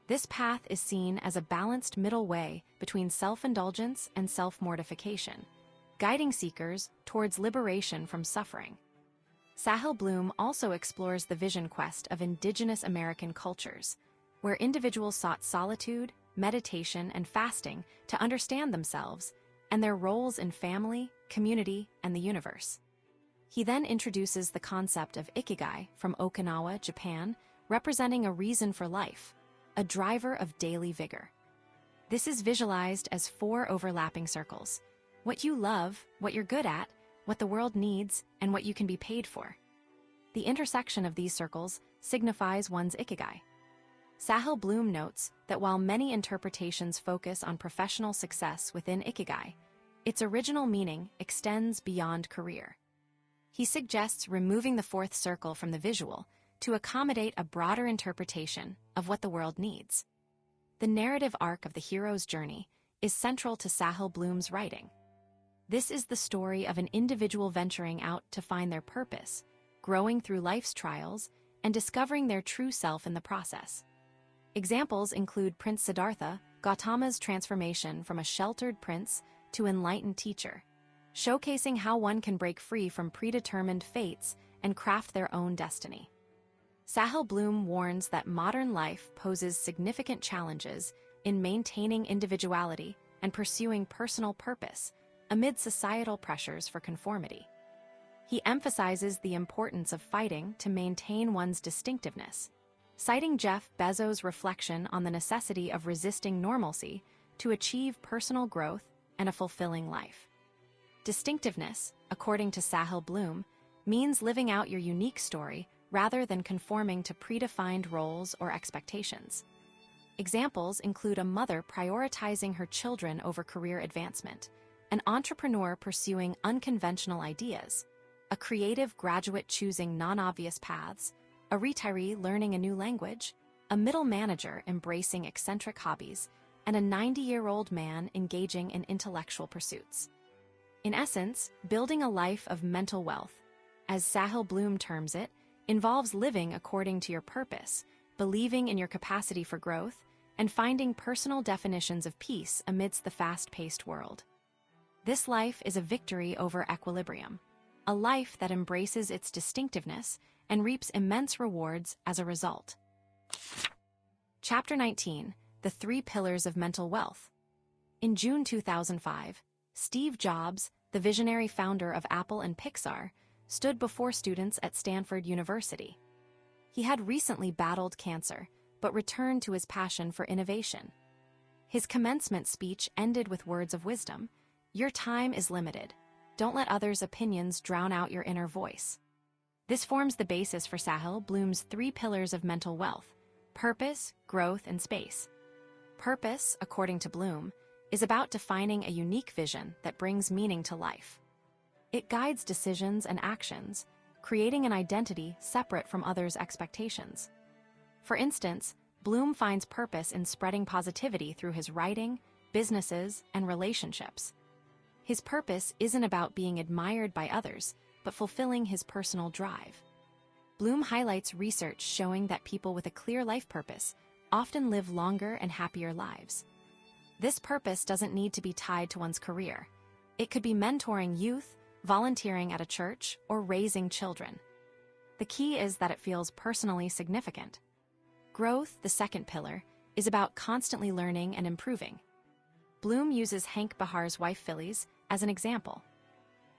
This path is seen as a balanced middle way between self-indulgence and self-mortification, guiding seekers towards liberation from suffering. Sahil Bloom also explores the vision quest of indigenous American cultures, where individuals sought solitude, meditation, and fasting to understand themselves and their roles in family, community, and the universe. He then introduces the concept of ikigai from Okinawa, Japan, representing a reason for life, a driver of daily vigor. This is visualized as 4 overlapping circles: what you love, what you're good at, what the world needs, and what you can be paid for. The intersection of these circles signifies one's ikigai. Sahil Bloom notes that while many interpretations focus on professional success within ikigai, its original meaning extends beyond career. He suggests removing the 4th circle from the visual to accommodate a broader interpretation of what the world needs. The narrative arc of the hero's journey is central to Sahil Bloom's writing. This is the story of an individual venturing out to find their purpose, growing through life's trials, and discovering their true self in the process. Examples include Prince Siddhartha Gautama's transformation from a sheltered prince to enlightened teacher, showcasing how one can break free from predetermined fates and craft their own destiny. Sahil Bloom warns that modern life poses significant challenges in maintaining individuality and pursuing personal purpose amid societal pressures for conformity. He emphasizes the importance of fighting to maintain one's distinctiveness, citing Jeff Bezos' reflection on the necessity of resisting normalcy to achieve personal growth and a fulfilling life. Distinctiveness, according to Sahil Bloom, means living out your unique story rather than conforming to predefined roles or expectations. Examples include a mother prioritizing her children over career advancement, an entrepreneur pursuing unconventional ideas, a creative graduate choosing non-obvious paths, a retiree learning a new language, a middle manager embracing eccentric hobbies, and a 90-year-old man engaging in intellectual pursuits. In essence, building a life of mental wealth, as Sahil Bloom terms it, involves living according to your purpose, believing in your capacity for growth, and finding personal definitions of peace amidst the fast-paced world. This life is a victory over equilibrium, a life that embraces its distinctiveness and reaps immense rewards as a result. Chapter 19, The 3 Pillars of Mental Wealth. In June 2005, Steve Jobs, the visionary founder of Apple and Pixar, stood before students at Stanford University. He had recently battled cancer, but returned to his passion for innovation. His commencement speech ended with words of wisdom: "Your time is limited. Don't let others' opinions drown out your inner voice." This forms the basis for Sahil Bloom's 3 pillars of mental wealth: purpose, growth, and space. Purpose, according to Bloom, is about defining a unique vision that brings meaning to life. It guides decisions and actions, creating an identity separate from others' expectations. For instance, Bloom finds purpose in spreading positivity through his writing, businesses, and relationships. His purpose isn't about being admired by others, but fulfilling his personal drive. Bloom highlights research showing that people with a clear life purpose often live longer and happier lives. This purpose doesn't need to be tied to one's career. It could be mentoring youth, volunteering at a church, or raising children. The key is that it feels personally significant. Growth, the second pillar, is about constantly learning and improving. Bloom uses Hank Bahar's wife Phyllis as an example.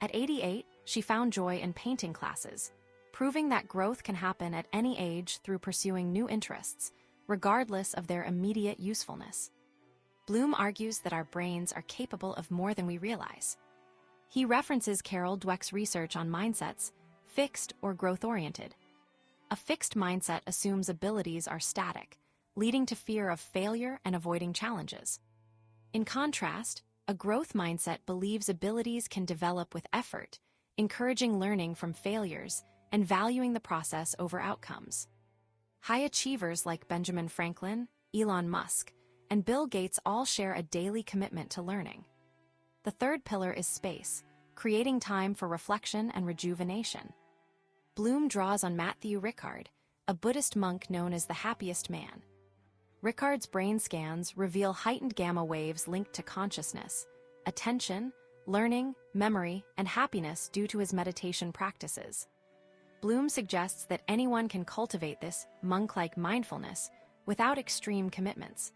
At 88, she found joy in painting classes, proving that growth can happen at any age through pursuing new interests, regardless of their immediate usefulness. Bloom argues that our brains are capable of more than we realize. He references Carol Dweck's research on mindsets, fixed or growth-oriented. A fixed mindset assumes abilities are static, leading to fear of failure and avoiding challenges. In contrast, a growth mindset believes abilities can develop with effort, encouraging learning from failures and valuing the process over outcomes. High achievers like Benjamin Franklin, Elon Musk, and Bill Gates all share a daily commitment to learning. The third pillar is space, creating time for reflection and rejuvenation. Bloom draws on Matthew Ricard, a Buddhist monk known as the happiest man. Ricard's brain scans reveal heightened gamma waves linked to consciousness, attention, learning, memory, and happiness due to his meditation practices. Bloom suggests that anyone can cultivate this monk-like mindfulness without extreme commitments.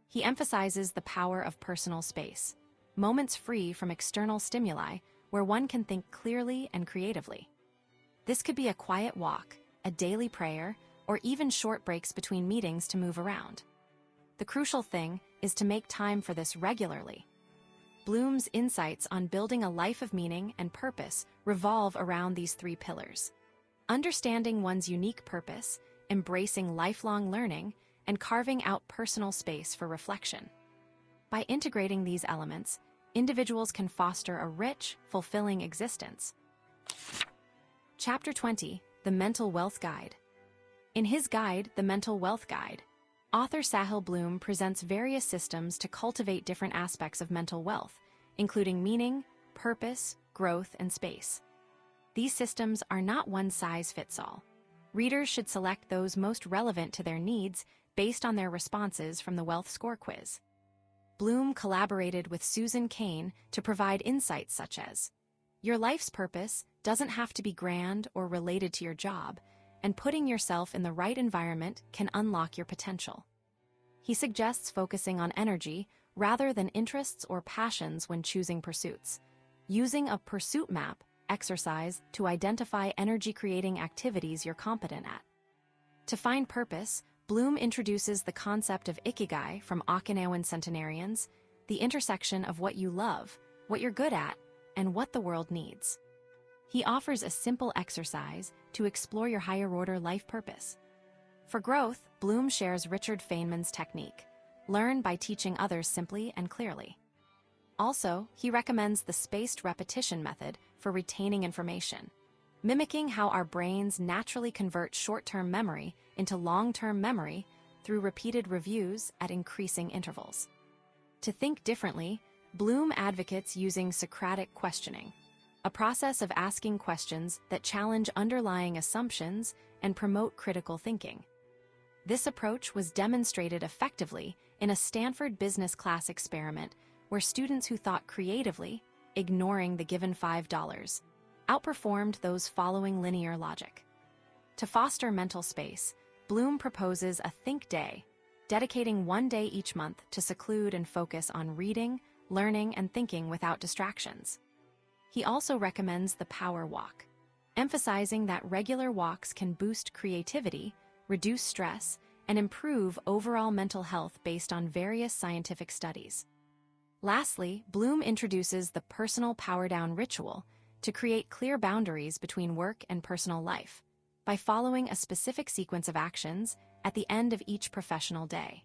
He emphasizes the power of personal space, moments free from external stimuli where one can think clearly and creatively. This could be a quiet walk, a daily prayer, or even short breaks between meetings to move around. The crucial thing is to make time for this regularly. Bloom's insights on building a life of meaning and purpose revolve around these three pillars: understanding one's unique purpose, embracing lifelong learning, and carving out personal space for reflection. By integrating these elements, individuals can foster a rich, fulfilling existence. Chapter 20, The Mental Wealth Guide. In his guide, The Mental Wealth Guide, author Sahil Bloom presents various systems to cultivate different aspects of mental wealth, including meaning, purpose, growth, and space. These systems are not one-size-fits-all. Readers should select those most relevant to their needs based on their responses from the Wealth Score Quiz. Bloom collaborated with Susan Cain to provide insights such as: your life's purpose doesn't have to be grand or related to your job, and putting yourself in the right environment can unlock your potential. He suggests focusing on energy rather than interests or passions when choosing pursuits, using a pursuit map exercise to identify energy-creating activities you're competent at. To find purpose, Bloom introduces the concept of ikigai from Okinawan centenarians, the intersection of what you love, what you're good at, and what the world needs. He offers a simple exercise to explore your higher-order life purpose. For growth, Bloom shares Richard Feynman's technique: learn by teaching others simply and clearly. Also, he recommends the spaced repetition method for retaining information, mimicking how our brains naturally convert short-term memory into long-term memory through repeated reviews at increasing intervals. To think differently, Bloom advocates using Socratic questioning, a process of asking questions that challenge underlying assumptions and promote critical thinking. This approach was demonstrated effectively in a Stanford business class experiment where students who thought creatively, ignoring the given $5, outperformed those following linear logic. To foster mental space, Bloom proposes a Think Day, dedicating one day each month to seclude and focus on reading, learning, and thinking without distractions. He also recommends the Power Walk, emphasizing that regular walks can boost creativity, reduce stress, and improve overall mental health based on various scientific studies. Lastly, Bloom introduces the personal power-down ritual to create clear boundaries between work and personal life by following a specific sequence of actions at the end of each professional day.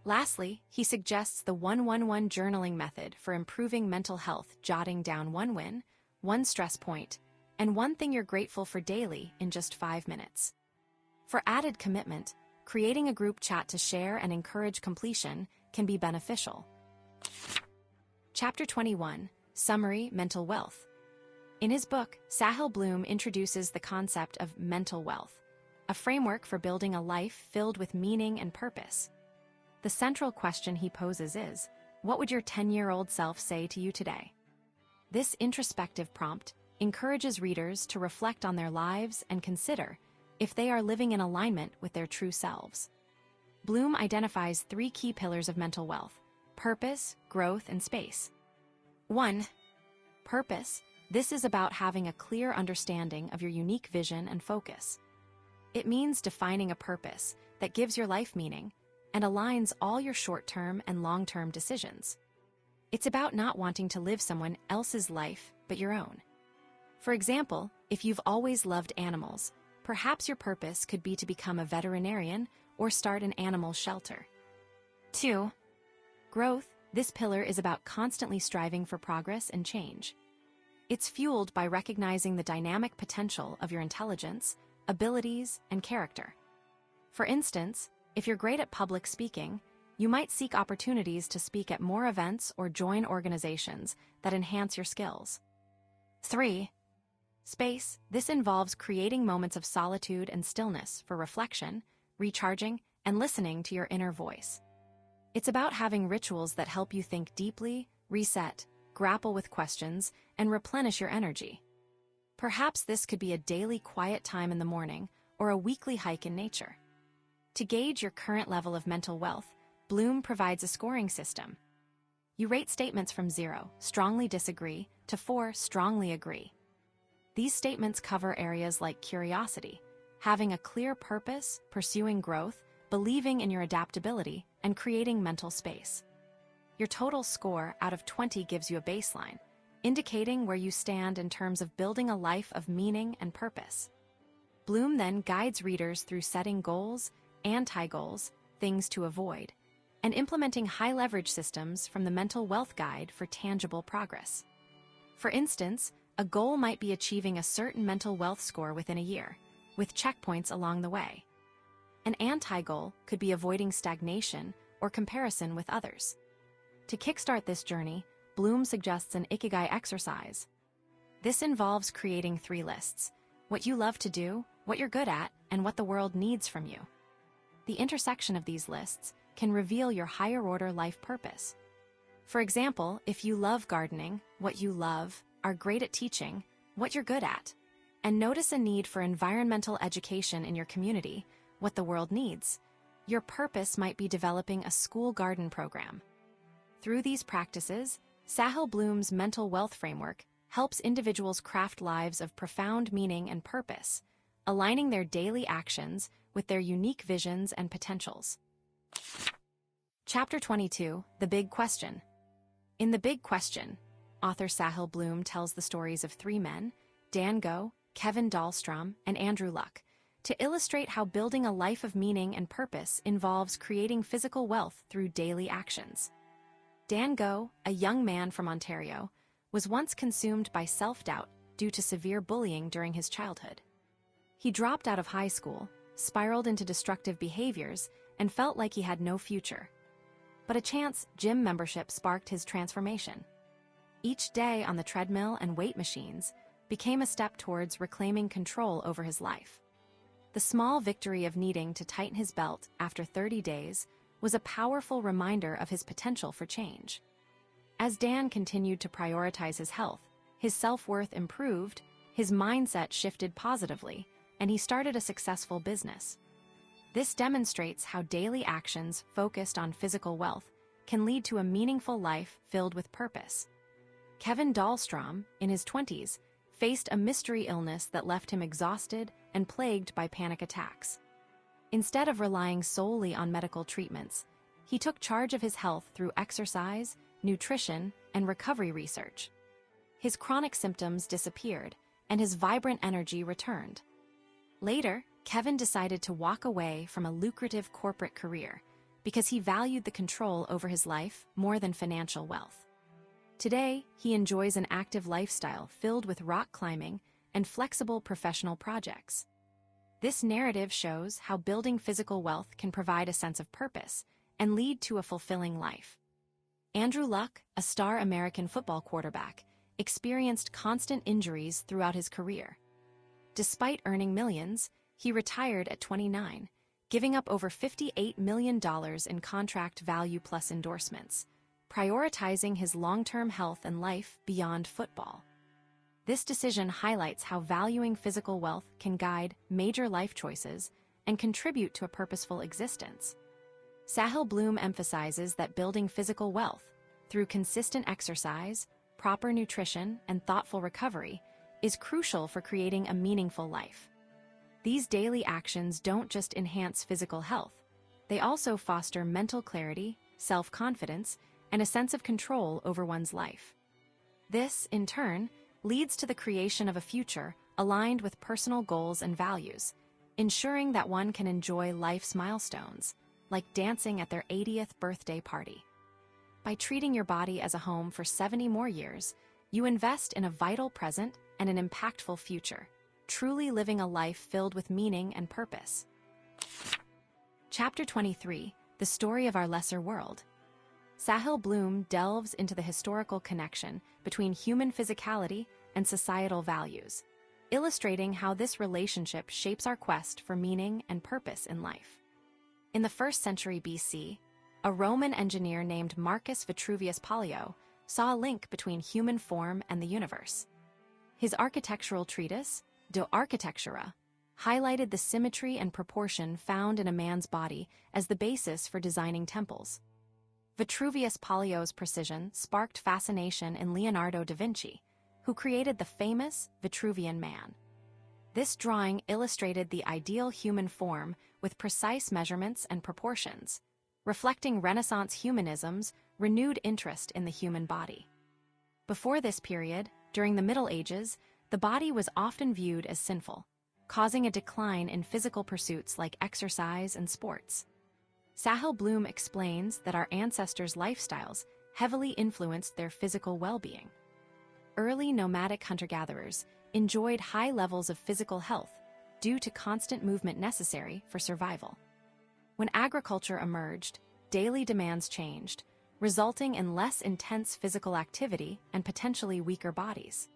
Lastly, he suggests the 1-1-1 journaling method for improving mental health, jotting down one win, one stress point, and one thing you're grateful for daily in just 5 minutes. For added commitment, creating a group chat to share and encourage completion can be beneficial. Chapter 21, Summary: Mental Wealth. In his book, Sahil Bloom introduces the concept of mental wealth, a framework for building a life filled with meaning and purpose. The central question he poses is, what would your 10-year-old self say to you today? This introspective prompt encourages readers to reflect on their lives and consider if they are living in alignment with their true selves. Bloom identifies 3 key pillars of mental wealth: purpose, growth, and space. 1. Purpose. This is about having a clear understanding of your unique vision and focus. It means defining a purpose that gives your life meaning and aligns all your short-term and long-term decisions. It's about not wanting to live someone else's life but your own. For example, if you've always loved animals, perhaps your purpose could be to become a veterinarian or start an animal shelter. 2. Growth. This pillar is about constantly striving for progress and change. It's fueled by recognizing the dynamic potential of your intelligence, abilities, and character. For instance, if you're great at public speaking, you might seek opportunities to speak at more events or join organizations that enhance your skills. 3. Space. This involves creating moments of solitude and stillness for reflection, recharging, and listening to your inner voice. It's about having rituals that help you think deeply, reset, grapple with questions, and replenish your energy. Perhaps this could be a daily quiet time in the morning or a weekly hike in nature. To gauge your current level of mental wealth, Bloom provides a scoring system. You rate statements from 0, strongly disagree, to 4, strongly agree. These statements cover areas like curiosity, having a clear purpose, pursuing growth, believing in your adaptability, and creating mental space. Your total score out of 20 gives you a baseline, indicating where you stand in terms of building a life of meaning and purpose. Bloom then guides readers through setting goals, anti-goals, things to avoid, and implementing high-leverage systems from the Mental Wealth Guide for tangible progress. For instance, a goal might be achieving a certain mental wealth score within a year, with checkpoints along the way. An anti-goal could be avoiding stagnation or comparison with others. To kickstart this journey, Bloom suggests an Ikigai exercise. This involves creating 3 lists: what you love to do, what you're good at, and what the world needs from you. The intersection of these lists can reveal your higher-order life purpose. For example, if you love gardening, what you love, are great at teaching, what you're good at, and notice a need for environmental education in your community, what the world needs, your purpose might be developing a school garden program. Through these practices, Sahil Bloom's mental wealth framework helps individuals craft lives of profound meaning and purpose, aligning their daily actions with their unique visions and potentials. Chapter 22, The Big Question. In The Big Question, author Sahil Bloom tells the stories of 3 men, Dan Go, Kevin Dahlstrom, and Andrew Luck, to illustrate how building a life of meaning and purpose involves creating physical wealth through daily actions. Dan Go, a young man from Ontario, was once consumed by self-doubt due to severe bullying during his childhood. He dropped out of high school, spiraled into destructive behaviors, and felt like he had no future. But a chance gym membership sparked his transformation. Each day on the treadmill and weight machines became a step towards reclaiming control over his life. The small victory of needing to tighten his belt after 30 days was a powerful reminder of his potential for change. As Dan continued to prioritize his health, his self-worth improved, his mindset shifted positively, and he started a successful business. This demonstrates how daily actions focused on physical wealth can lead to a meaningful life filled with purpose. Kevin Dahlstrom, in his 20s, faced a mystery illness that left him exhausted and plagued by panic attacks. Instead of relying solely on medical treatments, he took charge of his health through exercise, nutrition, and recovery research. His chronic symptoms disappeared, and his vibrant energy returned. Later, Kevin decided to walk away from a lucrative corporate career because he valued the control over his life more than financial wealth. Today, he enjoys an active lifestyle filled with rock climbing and flexible professional projects. This narrative shows how building physical wealth can provide a sense of purpose and lead to a fulfilling life. Andrew Luck, a star American football quarterback, experienced constant injuries throughout his career. Despite earning millions, he retired at 29, giving up over $58 million in contract value plus endorsements, prioritizing his long-term health and life beyond football. This decision highlights how valuing physical wealth can guide major life choices and contribute to a purposeful existence. Sahil Bloom emphasizes that building physical wealth through consistent exercise, proper nutrition, and thoughtful recovery is crucial for creating a meaningful life. These daily actions don't just enhance physical health, they also foster mental clarity, self-confidence, and a sense of control over one's life. This, in turn, leads to the creation of a future aligned with personal goals and values, ensuring that one can enjoy life's milestones, like dancing at their 80th birthday party. By treating your body as a home for 70 more years, you invest in a vital present and an impactful future, truly living a life filled with meaning and purpose. Chapter 23, The Story of Our Lesser World. Sahil Bloom delves into the historical connection between human physicality and societal values, illustrating how this relationship shapes our quest for meaning and purpose in life. In the 1st century BC, a Roman engineer named Marcus Vitruvius Pollio saw a link between human form and the universe. His architectural treatise, De Architectura, highlighted the symmetry and proportion found in a man's body as the basis for designing temples. Vitruvius Pollio's precision sparked fascination in Leonardo da Vinci, who created the famous Vitruvian Man. This drawing illustrated the ideal human form with precise measurements and proportions, reflecting Renaissance humanism's renewed interest in the human body. Before this period, during the Middle Ages, the body was often viewed as sinful, causing a decline in physical pursuits like exercise and sports. Sahil Bloom explains that our ancestors' lifestyles heavily influenced their physical well-being. Early nomadic hunter-gatherers enjoyed high levels of physical health due to constant movement necessary for survival. When agriculture emerged, daily demands changed, resulting in less intense physical activity and potentially weaker bodies.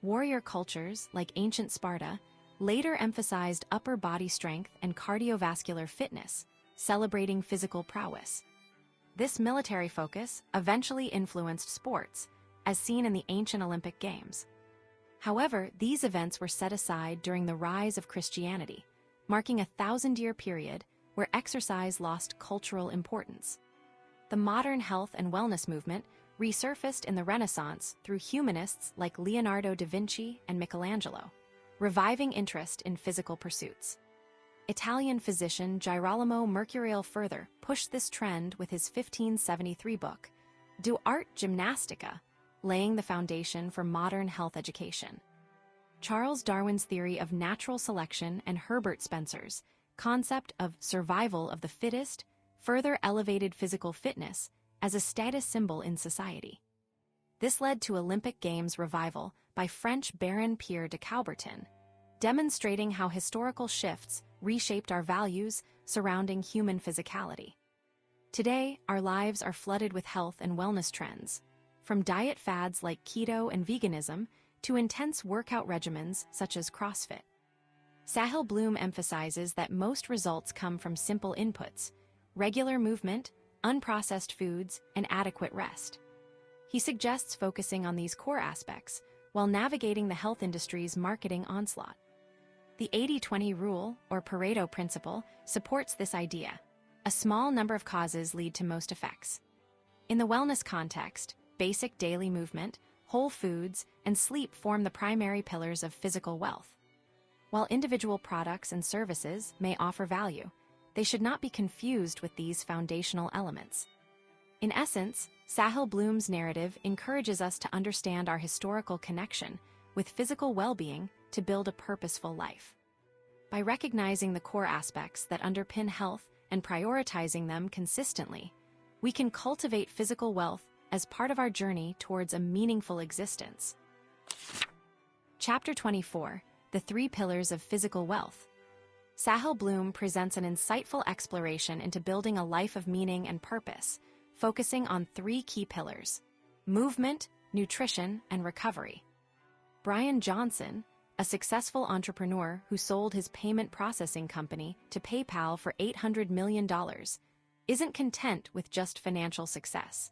Warrior cultures, like ancient Sparta, later emphasized upper body strength and cardiovascular fitness, celebrating physical prowess. This military focus eventually influenced sports, as seen in the ancient Olympic Games. However, these events were set aside during the rise of Christianity, marking a 1,000-year period where exercise lost cultural importance. The modern health and wellness movement resurfaced in the Renaissance through humanists like Leonardo da Vinci and Michelangelo, reviving interest in physical pursuits. Italian physician Girolamo Mercurial further pushed this trend with his 1573 book, De Arte Gymnastica, laying the foundation for modern health education. Charles Darwin's theory of natural selection and Herbert Spencer's concept of survival of the fittest further elevated physical fitness as a status symbol in society. This led to Olympic Games revival by French Baron Pierre de Coubertin, demonstrating how historical shifts reshaped our values surrounding human physicality. Today, our lives are flooded with health and wellness trends, from diet fads like keto and veganism to intense workout regimens such as CrossFit. Sahil Bloom emphasizes that most results come from simple inputs: regular movement, unprocessed foods, and adequate rest. He suggests focusing on these core aspects while navigating the health industry's marketing onslaught. The 80-20 rule, or Pareto principle, supports this idea. A small number of causes lead to most effects. In the wellness context, basic daily movement, whole foods, and sleep form the primary pillars of physical wealth. While individual products and services may offer value, they should not be confused with these foundational elements. In essence, Sahil Bloom's narrative encourages us to understand our historical connection with physical well-being to build a purposeful life. By recognizing the core aspects that underpin health and prioritizing them consistently, we can cultivate physical wealth as part of our journey towards a meaningful existence. Chapter 24, The Three Pillars of Physical Wealth. Sahil Bloom presents an insightful exploration into building a life of meaning and purpose, focusing on three key pillars: movement, nutrition, and recovery. Brian Johnson, a successful entrepreneur who sold his payment processing company to PayPal for $800 million, isn't content with just financial success.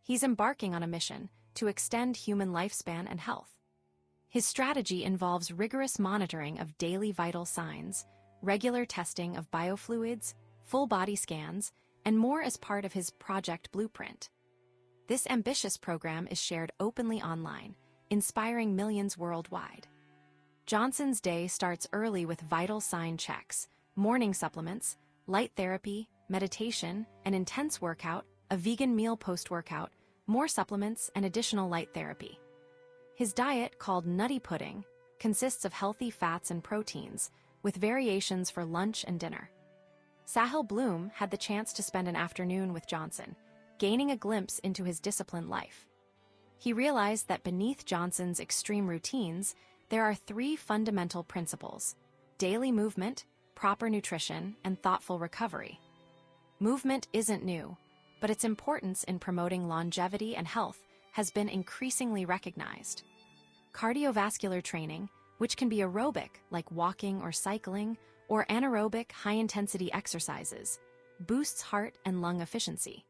He's embarking on a mission to extend human lifespan and health. His strategy involves rigorous monitoring of daily vital signs, regular testing of biofluids, full body scans, and more as part of his Project Blueprint. This ambitious program is shared openly online, inspiring millions worldwide. Johnson's day starts early with vital sign checks, morning supplements, light therapy, meditation, an intense workout, a vegan meal post-workout, more supplements, and additional light therapy. His diet, called Nutty Pudding, consists of healthy fats and proteins, with variations for lunch and dinner. Sahil Bloom had the chance to spend an afternoon with Johnson, gaining a glimpse into his disciplined life. He realized that beneath Johnson's extreme routines, there are three fundamental principles: daily movement, proper nutrition, and thoughtful recovery. Movement isn't new, but its importance in promoting longevity and health has been increasingly recognized. Cardiovascular training, which can be aerobic like walking or cycling, or anaerobic high-intensity exercises, boosts heart and lung efficiency.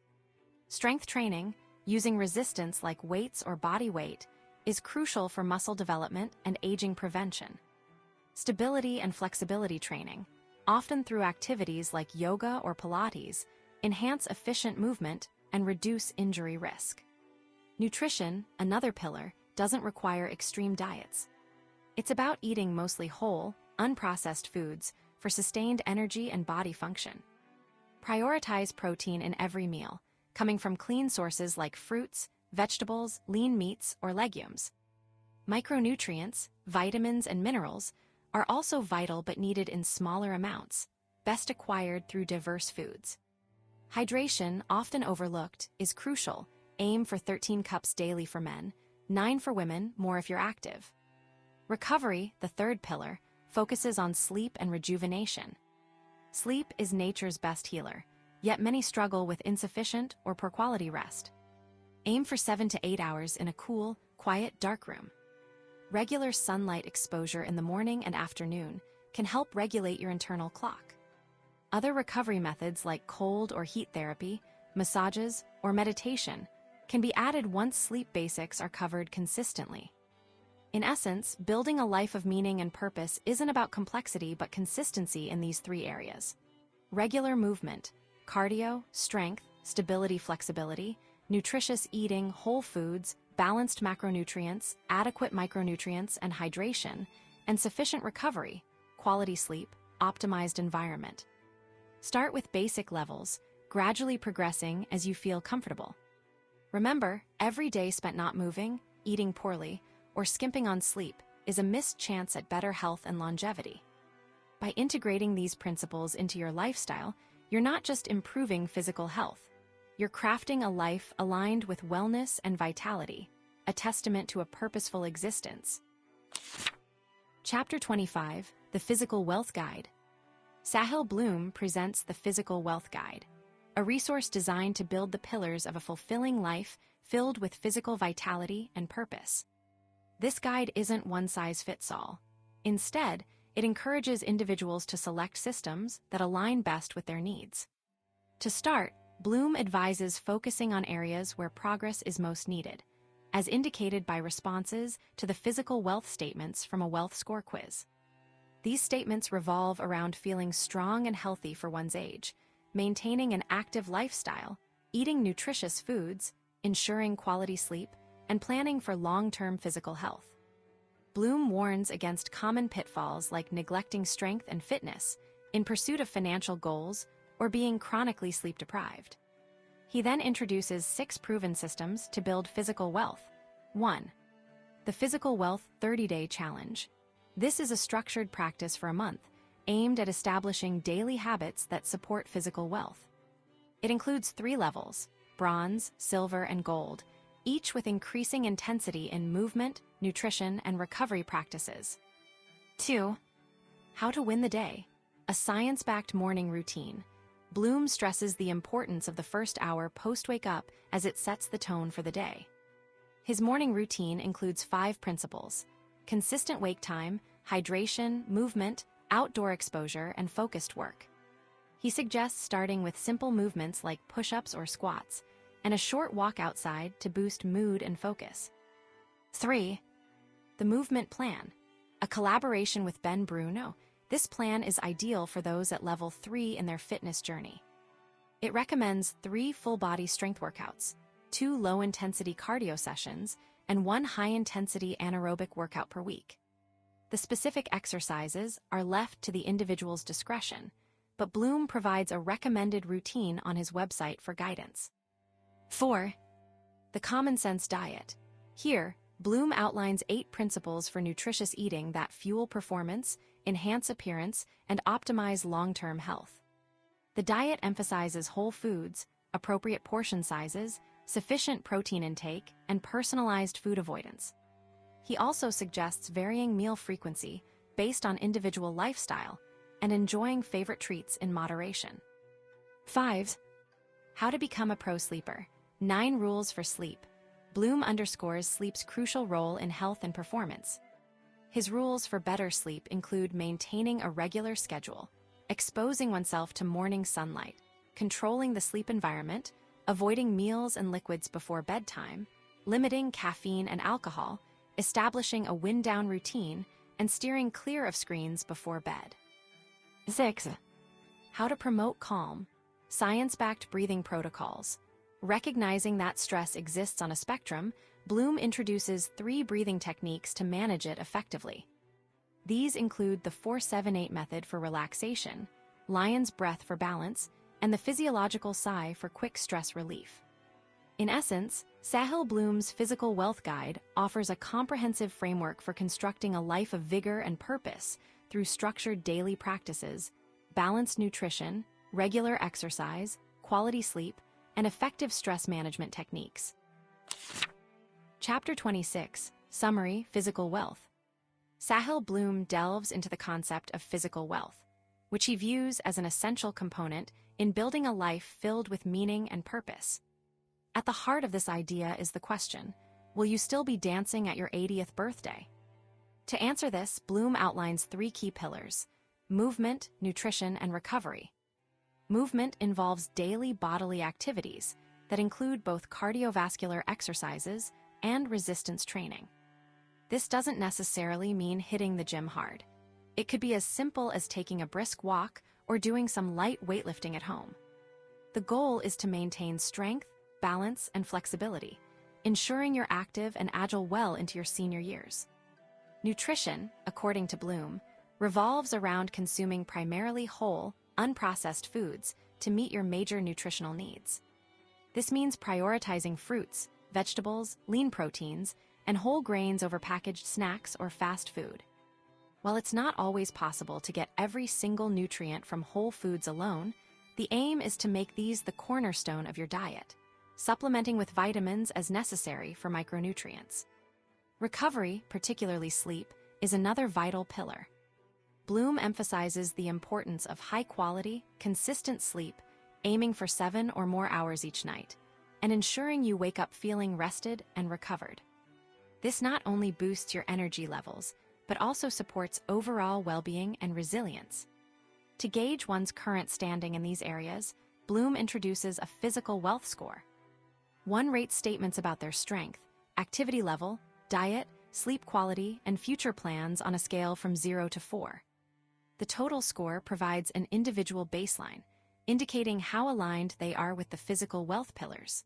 Strength training, using resistance like weights or body weight, is crucial for muscle development and aging prevention. Stability and flexibility training, often through activities like yoga or Pilates, enhance efficient movement and reduce injury risk. Nutrition, another pillar, doesn't require extreme diets. It's about eating mostly whole, unprocessed foods for sustained energy and body function. Prioritize protein in every meal, coming from clean sources like fruits, vegetables, lean meats, or legumes. Micronutrients, vitamins, and minerals are also vital but needed in smaller amounts, best acquired through diverse foods. Hydration, often overlooked, is crucial. Aim for 13 cups daily for men, 9 for women, more if you're active. Recovery, the third pillar, focuses on sleep and rejuvenation. Sleep is nature's best healer, yet many struggle with insufficient or poor quality rest. Aim for 7 to 8 hours in a cool, quiet, dark room. Regular sunlight exposure in the morning and afternoon can help regulate your internal clock. Other recovery methods like cold or heat therapy, massages, or meditation can be added once sleep basics are covered consistently. In essence, building a life of meaning and purpose isn't about complexity but consistency in these three areas: regular movement, cardio, strength, stability, flexibility, nutritious eating, whole foods, balanced macronutrients, adequate micronutrients and hydration, and sufficient recovery, quality sleep, optimized environment. Start with basic levels, gradually progressing as you feel comfortable. Remember, every day spent not moving, eating poorly, or skimping on sleep is a missed chance at better health and longevity. By integrating these principles into your lifestyle, you're not just improving physical health, you're crafting a life aligned with wellness and vitality, a testament to a purposeful existence. Chapter 25, The Physical Wealth Guide. Sahil Bloom presents the Physical Wealth Guide, a resource designed to build the pillars of a fulfilling life filled with physical vitality and purpose. This guide isn't one-size-fits-all. Instead, it encourages individuals to select systems that align best with their needs. To start, Bloom advises focusing on areas where progress is most needed, as indicated by responses to the physical wealth statements from a wealth score quiz. These statements revolve around feeling strong and healthy for one's age, maintaining an active lifestyle, eating nutritious foods, ensuring quality sleep, and planning for long-term physical health. Bloom warns against common pitfalls like neglecting strength and fitness in pursuit of financial goals or being chronically sleep-deprived. He then introduces 6 proven systems to build physical wealth. 1. The Physical Wealth 30-Day Challenge. This is a structured practice for a month, aimed at establishing daily habits that support physical wealth. It includes 3 levels: bronze, silver, and gold, each with increasing intensity in movement, nutrition, and recovery practices. 2. How to win the day. A science-backed morning routine. Bloom stresses the importance of the first hour post-wake up as it sets the tone for the day. His morning routine includes 5 principles: consistent wake time, hydration, movement, outdoor exposure, and focused work. He suggests starting with simple movements like push-ups or squats, and a short walk outside to boost mood and focus. 3. The Movement Plan. A collaboration with Ben Bruno, this plan is ideal for those at level 3 in their fitness journey. It recommends 3 full-body strength workouts, 2 low-intensity cardio sessions, and 1 high-intensity anaerobic workout per week. The specific exercises are left to the individual's discretion, but Bloom provides a recommended routine on his website for guidance. 4. The Common Sense Diet. Here, Bloom outlines 8 principles for nutritious eating that fuel performance, enhance appearance, and optimize long-term health. The diet emphasizes whole foods, appropriate portion sizes, sufficient protein intake, and personalized food avoidance. He also suggests varying meal frequency based on individual lifestyle and enjoying favorite treats in moderation. 5. How to become a pro sleeper. 9 rules for sleep. Bloom underscores sleep's crucial role in health and performance. His rules for better sleep include maintaining a regular schedule, exposing oneself to morning sunlight, controlling the sleep environment, avoiding meals and liquids before bedtime, limiting caffeine and alcohol, establishing a wind-down routine, and steering clear of screens before bed. 6. How to promote calm. Science-backed breathing protocols. Recognizing that stress exists on a spectrum, Bloom introduces 3 breathing techniques to manage it effectively. These include the 4-7-8 method for relaxation, lion's breath for balance, and the physiological sigh for quick stress relief. In essence, Sahil Bloom's Physical Wealth Guide offers a comprehensive framework for constructing a life of vigor and purpose through structured daily practices, balanced nutrition, regular exercise, quality sleep, and effective stress management techniques. Chapter 26, Summary: Physical Wealth. Sahil Bloom delves into the concept of physical wealth, which he views as an essential component in building a life filled with meaning and purpose. At the heart of this idea is the question, will you still be dancing at your 80th birthday? To answer this, Bloom outlines 3 key pillars: movement, nutrition, and recovery. Movement involves daily bodily activities that include both cardiovascular exercises and resistance training. This doesn't necessarily mean hitting the gym hard. It could be as simple as taking a brisk walk or doing some light weightlifting at home. The goal is to maintain strength, balance, and flexibility, ensuring you're active and agile well into your senior years. Nutrition, according to Bloom, revolves around consuming primarily whole, unprocessed foods to meet your major nutritional needs. This means prioritizing fruits, vegetables, lean proteins, and whole grains over packaged snacks or fast food. While it's not always possible to get every single nutrient from whole foods alone, the aim is to make these the cornerstone of your diet, supplementing with vitamins as necessary for micronutrients. Recovery, particularly sleep, is another vital pillar. Bloom emphasizes the importance of high-quality, consistent sleep, aiming for 7 or more hours each night, and ensuring you wake up feeling rested and recovered. This not only boosts your energy levels, but also supports overall well-being and resilience. To gauge one's current standing in these areas, Bloom introduces a physical wealth score. One rates statements about their strength, activity level, diet, sleep quality, and future plans on a scale from 0 to 4. The total score provides an individual baseline, indicating how aligned they are with the physical wealth pillars.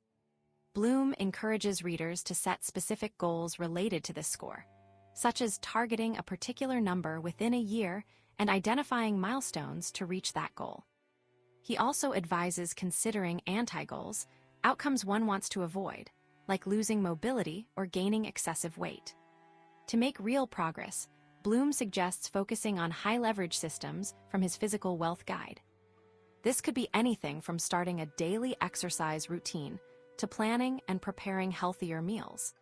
Bloom encourages readers to set specific goals related to this score, such as targeting a particular number within a year and identifying milestones to reach that goal. He also advises considering anti-goals, outcomes one wants to avoid, like losing mobility or gaining excessive weight. To make real progress, Bloom suggests focusing on high-leverage systems from his Physical Wealth Guide. This could be anything from starting a daily exercise routine to planning and preparing healthier meals.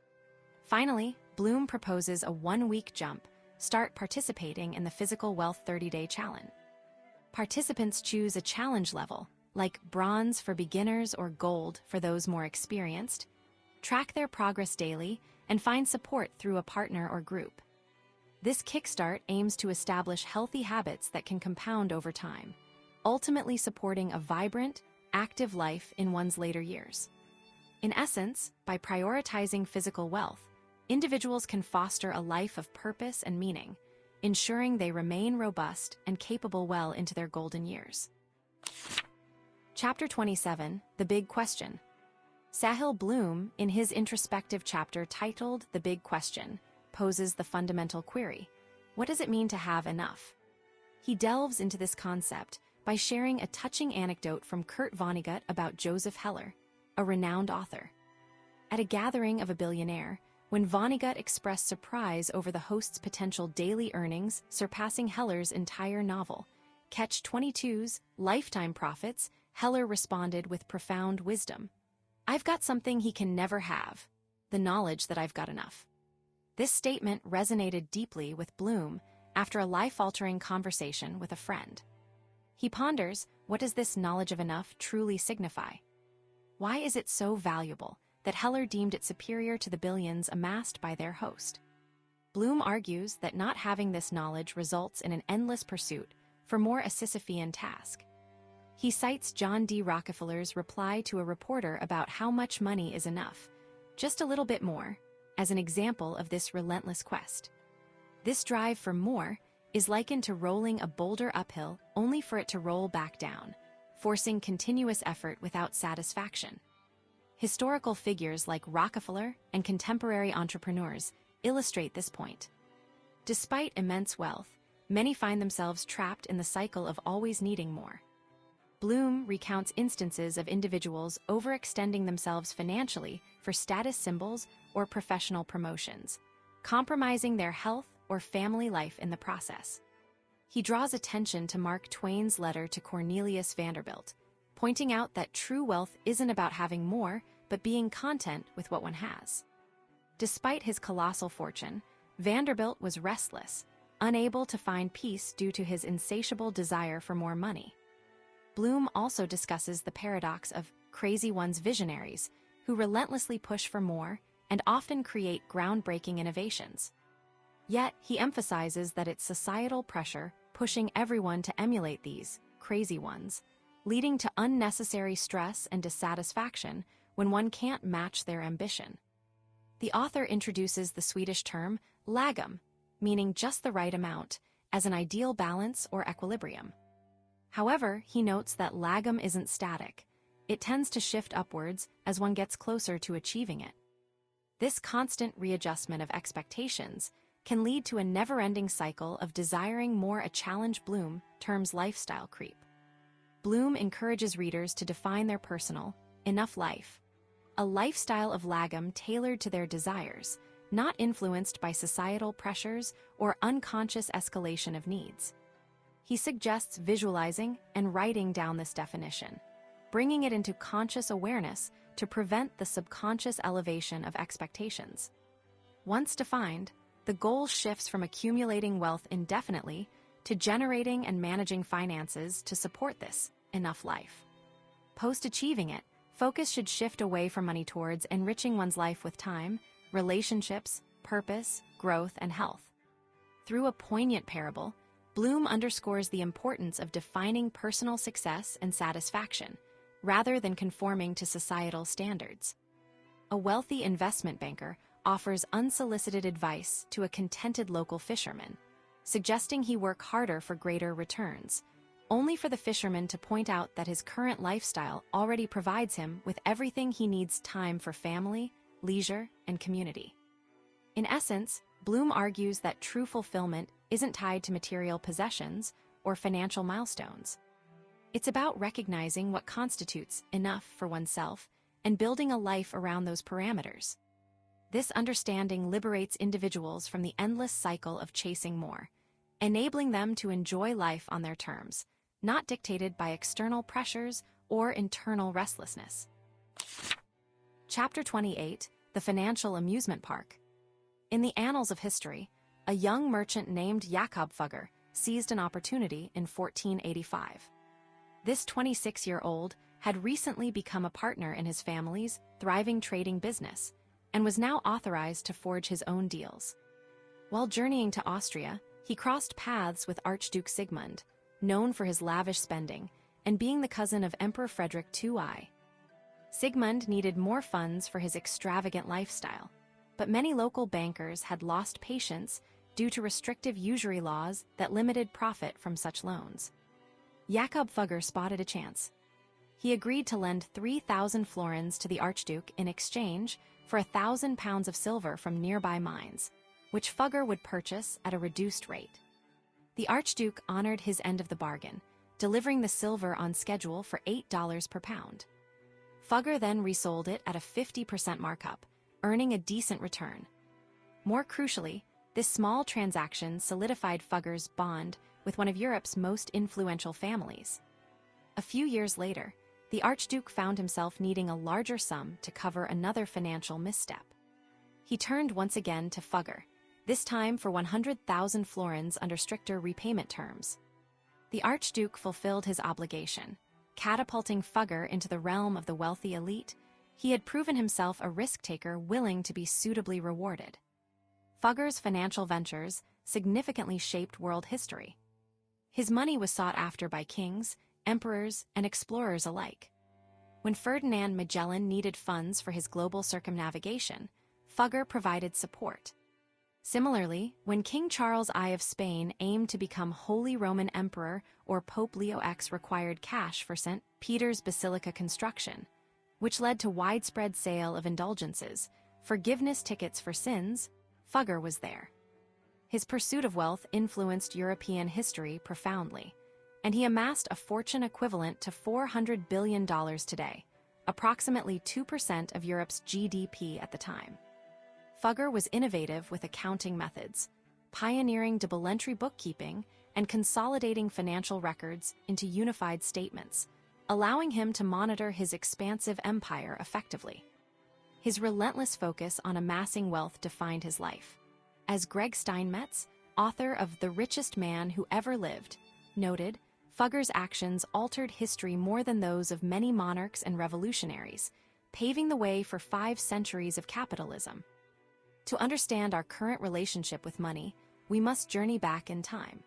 Finally, Bloom proposes a 1-week jump. Start participating in the Physical Wealth 30-Day Challenge. Participants choose a challenge level, like bronze for beginners or gold for those more experienced, track their progress daily, and find support through a partner or group. This kickstart aims to establish healthy habits that can compound over time, ultimately supporting a vibrant, active life in one's later years. In essence, by prioritizing physical wealth, individuals can foster a life of purpose and meaning, ensuring they remain robust and capable well into their golden years. Chapter 27, The Big Question. Sahil Bloom, in his introspective chapter titled The Big Question, poses the fundamental query: what does it mean to have enough? He delves into this concept by sharing a touching anecdote from Kurt Vonnegut about Joseph Heller, a renowned author. At a gathering of a billionaire, when Vonnegut expressed surprise over the host's potential daily earnings surpassing Heller's entire novel, Catch-22's lifetime profits, Heller responded with profound wisdom: "I've got something he can never have, the knowledge that I've got enough." This statement resonated deeply with Bloom after a life-altering conversation with a friend. He ponders, what does this knowledge of enough truly signify? Why is it so valuable that Heller deemed it superior to the billions amassed by their host? Bloom argues that not having this knowledge results in an endless pursuit for more a Sisyphean task. He cites John D. Rockefeller's reply to a reporter about how much money is enough, just a little bit more, as an example of this relentless quest. This drive for more is likened to rolling a boulder uphill only for it to roll back down, forcing continuous effort without satisfaction. Historical figures like Rockefeller and contemporary entrepreneurs illustrate this point. Despite immense wealth, many find themselves trapped in the cycle of always needing more. Bloom recounts instances of individuals overextending themselves financially for status symbols or professional promotions, compromising their health or family life in the process. He draws attention to Mark Twain's letter to Cornelius Vanderbilt, pointing out that true wealth isn't about having more, but being content with what one has. Despite his colossal fortune, Vanderbilt was restless, unable to find peace due to his insatiable desire for more money. Bloom also discusses the paradox of crazy one's visionaries, who relentlessly push for more and often create groundbreaking innovations. Yet, he emphasizes that it's societal pressure pushing everyone to emulate these crazy ones, leading to unnecessary stress and dissatisfaction when one can't match their ambition. The author introduces the Swedish term lagom, meaning just the right amount, as an ideal balance or equilibrium. However, he notes that lagom isn't static. It tends to shift upwards as one gets closer to achieving it. This constant readjustment of expectations can lead to a never-ending cycle of desiring more. A challenge Bloom terms lifestyle creep. Bloom encourages readers to define their personal, enough life, a lifestyle of lagom tailored to their desires, not influenced by societal pressures or unconscious escalation of needs. He suggests visualizing and writing down this definition, bringing it into conscious awareness to prevent the subconscious elevation of expectations. Once defined, the goal shifts from accumulating wealth indefinitely to generating and managing finances to support this enough life. Post-achieving it, focus should shift away from money towards enriching one's life with time, relationships, purpose, growth, and health. Through a poignant parable, Bloom underscores the importance of defining personal success and satisfaction, rather than conforming to societal standards. A wealthy investment banker offers unsolicited advice to a contented local fisherman, suggesting he work harder for greater returns, only for the fisherman to point out that his current lifestyle already provides him with everything he needs: time for family, leisure, and community. In essence, Bloom argues that true fulfillment isn't tied to material possessions or financial milestones. It's about recognizing what constitutes enough for oneself and building a life around those parameters. This understanding liberates individuals from the endless cycle of chasing more, enabling them to enjoy life on their terms, not dictated by external pressures or internal restlessness. Chapter 28, The Financial Amusement Park. In the annals of history, a young merchant named Jacob Fugger seized an opportunity in 1485. This 26-year-old had recently become a partner in his family's thriving trading business and was now authorized to forge his own deals. While journeying to Austria, he crossed paths with Archduke Sigmund, known for his lavish spending and being the cousin of Emperor Frederick II. Sigmund needed more funds for his extravagant lifestyle, but many local bankers had lost patience due to restrictive usury laws that limited profit from such loans. Jacob Fugger spotted a chance. He agreed to lend 3,000 florins to the Archduke in exchange for 1,000 pounds of silver from nearby mines, which Fugger would purchase at a reduced rate. The Archduke honored his end of the bargain, delivering the silver on schedule for $8 per pound. Fugger then resold it at a 50% markup, earning a decent return. More crucially, this small transaction solidified Fugger's bond with one of Europe's most influential families. A few years later, the Archduke found himself needing a larger sum to cover another financial misstep. He turned once again to Fugger, this time for 100,000 florins under stricter repayment terms. The Archduke fulfilled his obligation, catapulting Fugger into the realm of the wealthy elite. He had proven himself a risk-taker willing to be suitably rewarded. Fugger's financial ventures significantly shaped world history. His money was sought after by kings, emperors, and explorers alike. When Ferdinand Magellan needed funds for his global circumnavigation, Fugger provided support. Similarly, when King Charles I of Spain aimed to become Holy Roman Emperor or Pope Leo X required cash for St. Peter's Basilica construction, which led to widespread sale of indulgences, forgiveness tickets for sins, Fugger was there. His pursuit of wealth influenced European history profoundly, and he amassed a fortune equivalent to $400 billion today, approximately 2% of Europe's GDP at the time. Fugger was innovative with accounting methods, pioneering double entry bookkeeping and consolidating financial records into unified statements, allowing him to monitor his expansive empire effectively. His relentless focus on amassing wealth defined his life. As Greg Steinmetz, author of The Richest Man Who Ever Lived, noted, Fugger's actions altered history more than those of many monarchs and revolutionaries, paving the way for 5 centuries of capitalism. To understand our current relationship with money, we must journey back in time.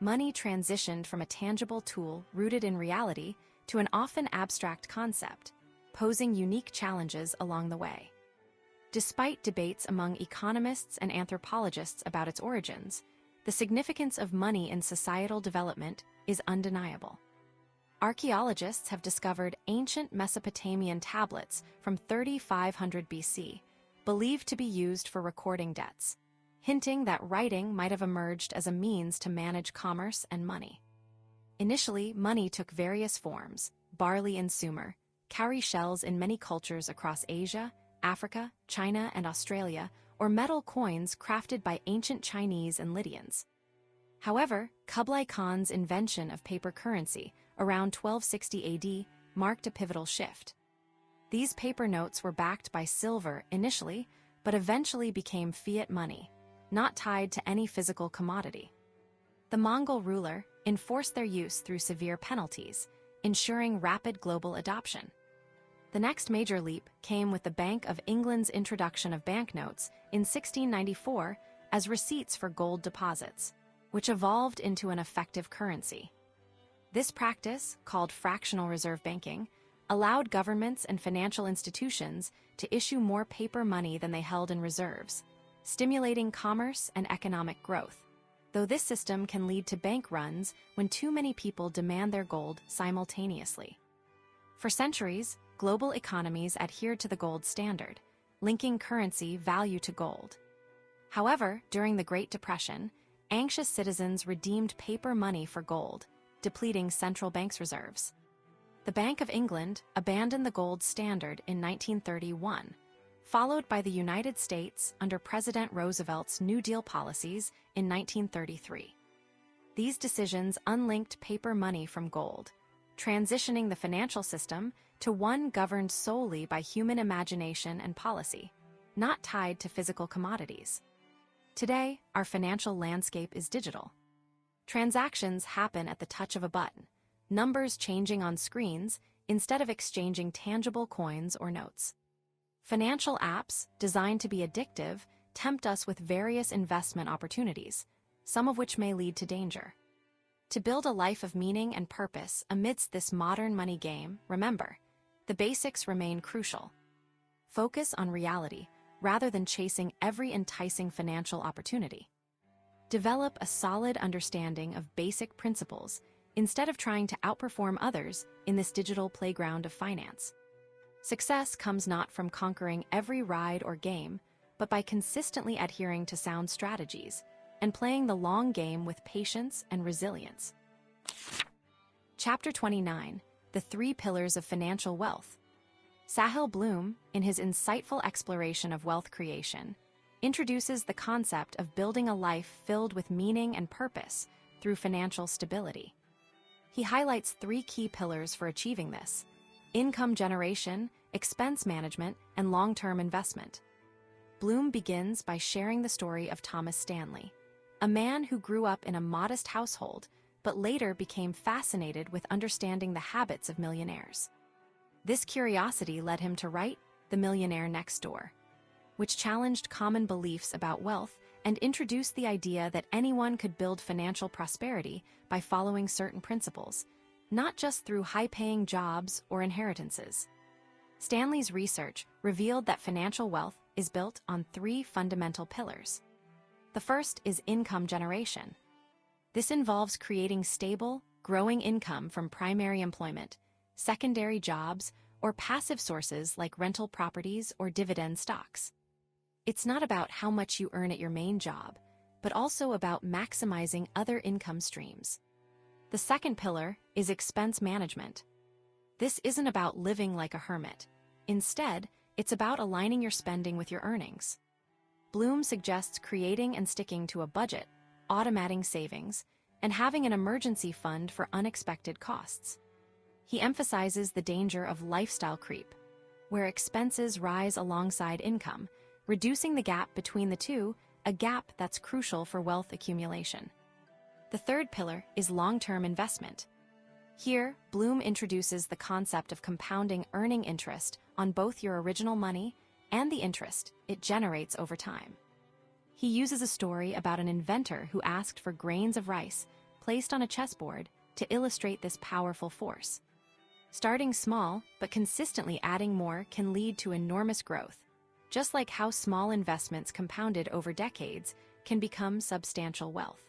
Money transitioned from a tangible tool rooted in reality to an often abstract concept, posing unique challenges along the way. Despite debates among economists and anthropologists about its origins, the significance of money in societal development is undeniable. Archaeologists have discovered ancient Mesopotamian tablets from 3500 BC, believed to be used for recording debts, hinting that writing might have emerged as a means to manage commerce and money. Initially, money took various forms: barley in Sumer, cowrie shells in many cultures across Asia, Africa, China, and Australia, or metal coins crafted by ancient Chinese and Lydians. However, Kublai Khan's invention of paper currency around 1260 AD marked a pivotal shift. These paper notes were backed by silver initially, but eventually became fiat money, not tied to any physical commodity. The Mongol ruler enforced their use through severe penalties, ensuring rapid global adoption. The next major leap came with the Bank of England's introduction of banknotes in 1694 as receipts for gold deposits, which evolved into an effective currency. This practice, called fractional reserve banking, allowed governments and financial institutions to issue more paper money than they held in reserves, stimulating commerce and economic growth, though this system can lead to bank runs when too many people demand their gold simultaneously. For centuries, global economies adhered to the gold standard, linking currency value to gold. However, during the Great Depression, anxious citizens redeemed paper money for gold, depleting central banks' reserves. The Bank of England abandoned the gold standard in 1931, followed by the United States under President Roosevelt's New Deal policies in 1933. These decisions unlinked paper money from gold, transitioning the financial system to one governed solely by human imagination and policy. not tied to physical commodities. Today, our financial landscape is digital. Transactions happen at the touch of a button, numbers changing on screens instead of exchanging tangible coins or notes. Financial apps, designed to be addictive, tempt us with various investment opportunities, some of which may lead to danger. To build a life of meaning and purpose amidst this modern money game, remember, the basics remain crucial. Focus on reality rather than chasing every enticing financial opportunity. Develop a solid understanding of basic principles instead of trying to outperform others in this digital playground of finance. Success comes not from conquering every ride or game, but by consistently adhering to sound strategies and playing the long game with patience and resilience. Chapter 29, The 3 Pillars of Financial Wealth. Sahil Bloom, in his insightful exploration of wealth creation, introduces the concept of building a life filled with meaning and purpose through financial stability. He highlights 3 key pillars for achieving this: income generation, expense management, and long-term investment. Bloom begins by sharing the story of Thomas Stanley, a man who grew up in a modest household but later became fascinated with understanding the habits of millionaires. This curiosity led him to write The Millionaire Next Door, which challenged common beliefs about wealth and introduced the idea that anyone could build financial prosperity by following certain principles, not just through high-paying jobs or inheritances. Stanley's research revealed that financial wealth is built on 3 fundamental pillars. The first is income generation. This involves creating stable, growing income from primary employment, secondary jobs, or passive sources like rental properties or dividend stocks. It's not about how much you earn at your main job, but also about maximizing other income streams. The second pillar is expense management. This isn't about living like a hermit. Instead, it's about aligning your spending with your earnings. Bloom suggests creating and sticking to a budget, automating savings, and having an emergency fund for unexpected costs. He emphasizes the danger of lifestyle creep, where expenses rise alongside income, reducing the gap between the two, a gap that's crucial for wealth accumulation. The third pillar is long-term investment. Here, Bloom introduces the concept of compounding earning interest on both your original money and the interest it generates over time. He uses a story about an inventor who asked for grains of rice placed on a chessboard to illustrate this powerful force. Starting small but consistently adding more can lead to enormous growth, just like how small investments compounded over decades can become substantial wealth.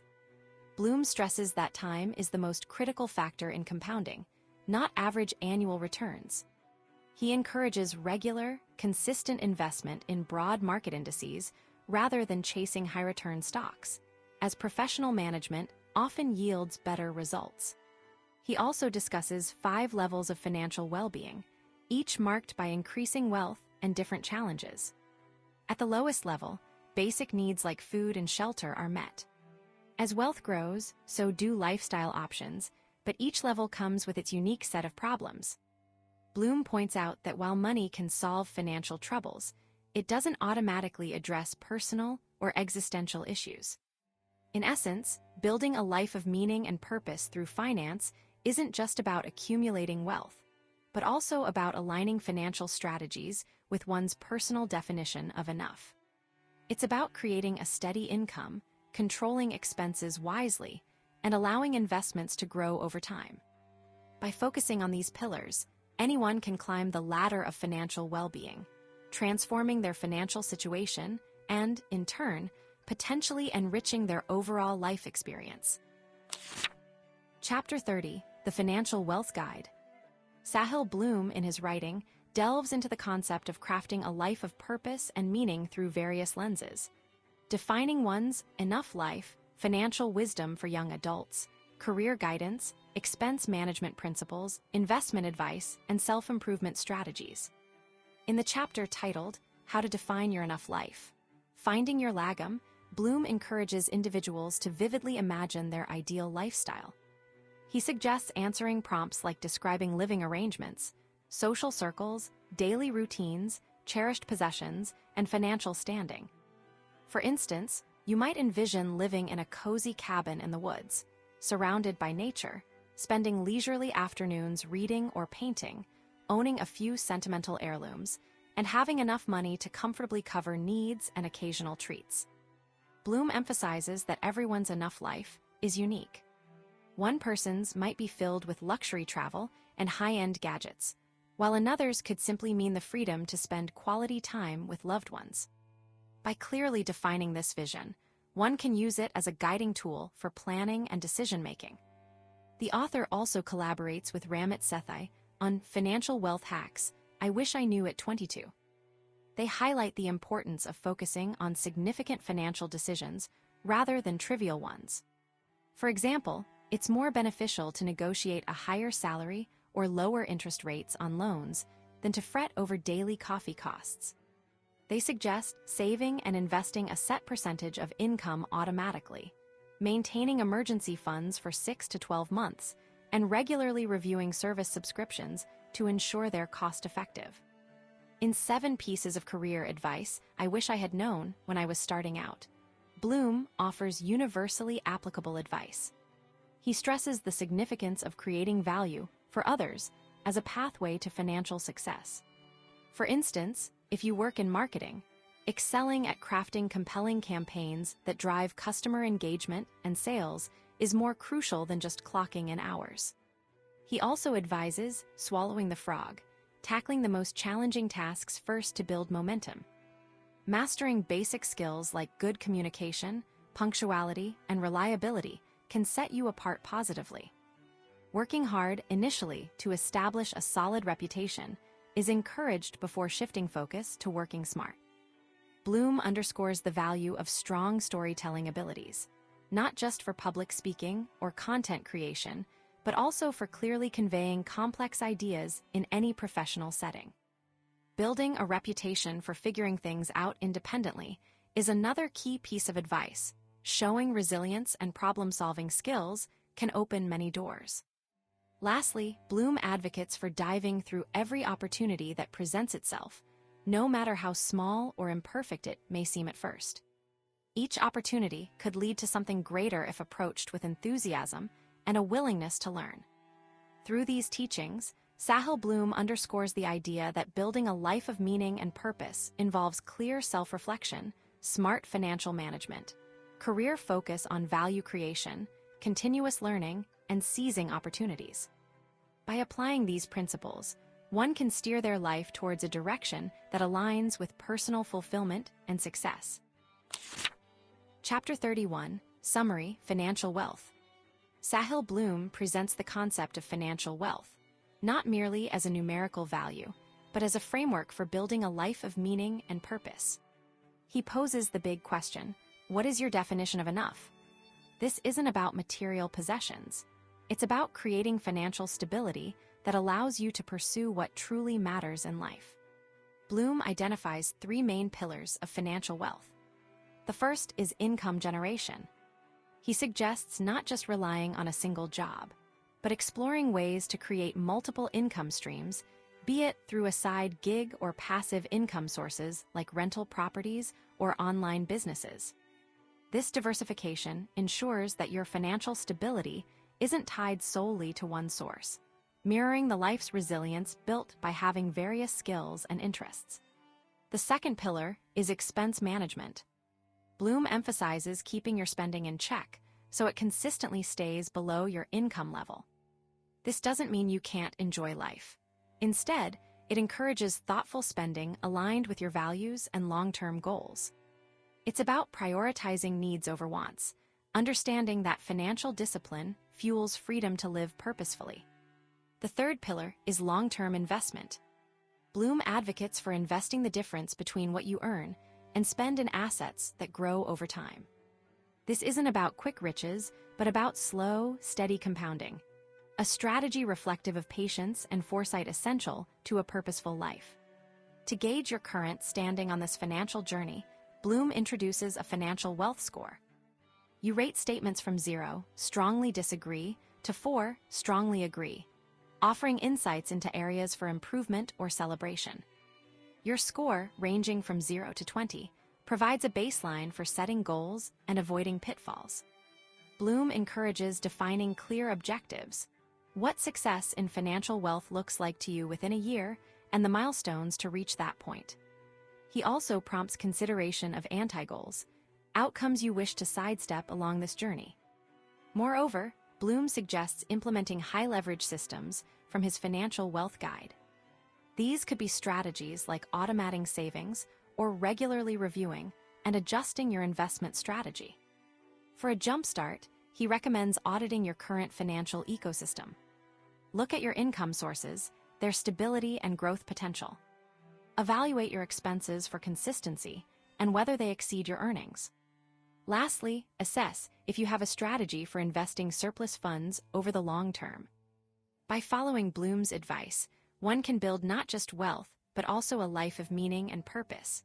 Bloom stresses that time is the most critical factor in compounding, not average annual returns. He encourages regular, consistent investment in broad market indices rather than chasing high-return stocks, as professional management often yields better results. He also discusses 5 levels of financial well-being, each marked by increasing wealth and different challenges. At the lowest level, basic needs like food and shelter are met. As wealth grows, so do lifestyle options, but each level comes with its unique set of problems. Bloom points out that while money can solve financial troubles, it doesn't automatically address personal or existential issues. In essence, building a life of meaning and purpose through finance isn't just about accumulating wealth, but also about aligning financial strategies with one's personal definition of enough. It's about creating a steady income, controlling expenses wisely, and allowing investments to grow over time. By focusing on these pillars, anyone can climb the ladder of financial well-being, transforming their financial situation and, in turn, potentially enriching their overall life experience. Chapter 30, The Financial Wealth Guide. Sahil Bloom, in his writing, delves into the concept of crafting a life of purpose and meaning through various lenses, defining one's enough life, financial wisdom for young adults, career guidance, expense management principles, investment advice, and self-improvement strategies. In the chapter titled, How to Define Your Enough Life, Finding Your Lagom, Bloom encourages individuals to vividly imagine their ideal lifestyle. He suggests answering prompts like describing living arrangements, social circles, daily routines, cherished possessions, and financial standing. For instance, you might envision living in a cozy cabin in the woods, surrounded by nature, spending leisurely afternoons reading or painting, owning a few sentimental heirlooms, and having enough money to comfortably cover needs and occasional treats. Bloom emphasizes that everyone's enough life is unique. One person's might be filled with luxury travel and high-end gadgets, while another's could simply mean the freedom to spend quality time with loved ones. By clearly defining this vision, one can use it as a guiding tool for planning and decision-making. The author also collaborates with Ramit Sethi on Financial Wealth Hacks I Wish I Knew at 22. They highlight the importance of focusing on significant financial decisions rather than trivial ones. For example, it's more beneficial to negotiate a higher salary or lower interest rates on loans than to fret over daily coffee costs. They suggest saving and investing a set percentage of income automatically, maintaining emergency funds for 6 to 12 months, and regularly reviewing service subscriptions to ensure they're cost-effective. In 7 pieces of career advice I wish I had known when I was starting out, Bloom offers universally applicable advice. He stresses the significance of creating value for others as a pathway to financial success. For instance, if you work in marketing, excelling at crafting compelling campaigns that drive customer engagement and sales is more crucial than just clocking in hours. He also advises swallowing the frog, tackling the most challenging tasks first to build momentum. Mastering basic skills like good communication, punctuality, and reliability can set you apart positively. Working hard initially to establish a solid reputation is encouraged before shifting focus to working smart. Bloom underscores the value of strong storytelling abilities, not just for public speaking or content creation, but also for clearly conveying complex ideas in any professional setting. Building a reputation for figuring things out independently is another key piece of advice. Showing resilience and problem-solving skills can open many doors. Lastly, Bloom advocates for diving through every opportunity that presents itself, no matter how small or imperfect it may seem at first. Each opportunity could lead to something greater if approached with enthusiasm and a willingness to learn. Through these teachings, Sahil Bloom underscores the idea that building a life of meaning and purpose involves clear self-reflection, smart financial management, career focus on value creation, continuous learning, and seizing opportunities. By applying these principles, one can steer their life towards a direction that aligns with personal fulfillment and success. Chapter 31, Summary, Financial Wealth. Sahil Bloom presents the concept of financial wealth, not merely as a numerical value, but as a framework for building a life of meaning and purpose. He poses the big question, what is your definition of enough? This isn't about material possessions. It's about creating financial stability that allows you to pursue what truly matters in life. Bloom identifies 3 main pillars of financial wealth. The first is income generation. He suggests not just relying on a single job, but exploring ways to create multiple income streams, be it through a side gig or passive income sources like rental properties or online businesses. This diversification ensures that your financial stability isn't tied solely to one source, mirroring the life's resilience built by having various skills and interests. The second pillar is expense management. Bloom emphasizes keeping your spending in check so it consistently stays below your income level. This doesn't mean you can't enjoy life. Instead, it encourages thoughtful spending aligned with your values and long-term goals. It's about prioritizing needs over wants, understanding that financial discipline fuels freedom to live purposefully. The third pillar is long-term investment. Bloom advocates for investing the difference between what you earn and spend in assets that grow over time. This isn't about quick riches, but about slow, steady compounding, a strategy reflective of patience and foresight essential to a purposeful life. To gauge your current standing on this financial journey, Bloom introduces a financial wealth score. You rate statements from 0, strongly disagree, to 4, strongly agree, offering insights into areas for improvement or celebration. Your score, ranging from 0 to 20, provides a baseline for setting goals and avoiding pitfalls. Bloom encourages defining clear objectives, what success in financial wealth looks like to you within a year, and the milestones to reach that point. He also prompts consideration of anti-goals, outcomes you wish to sidestep along this journey. Moreover, Bloom suggests implementing high-leverage systems from his financial wealth guide. These could be strategies like automating savings or regularly reviewing and adjusting your investment strategy. For a jumpstart, he recommends auditing your current financial ecosystem. Look at your income sources, their stability and growth potential. Evaluate your expenses for consistency and whether they exceed your earnings. Lastly, assess if you have a strategy for investing surplus funds over the long term. By following Bloom's advice, one can build not just wealth, but also a life of meaning and purpose.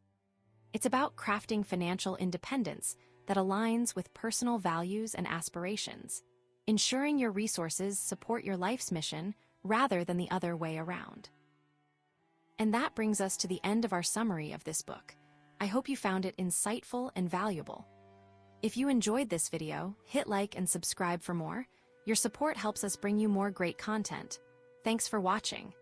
It's about crafting financial independence that aligns with personal values and aspirations, ensuring your resources support your life's mission rather than the other way around. And that brings us to the end of our summary of this book. I hope you found it insightful and valuable. If you enjoyed this video, hit like and subscribe for more. Your support helps us bring you more great content. Thanks for watching.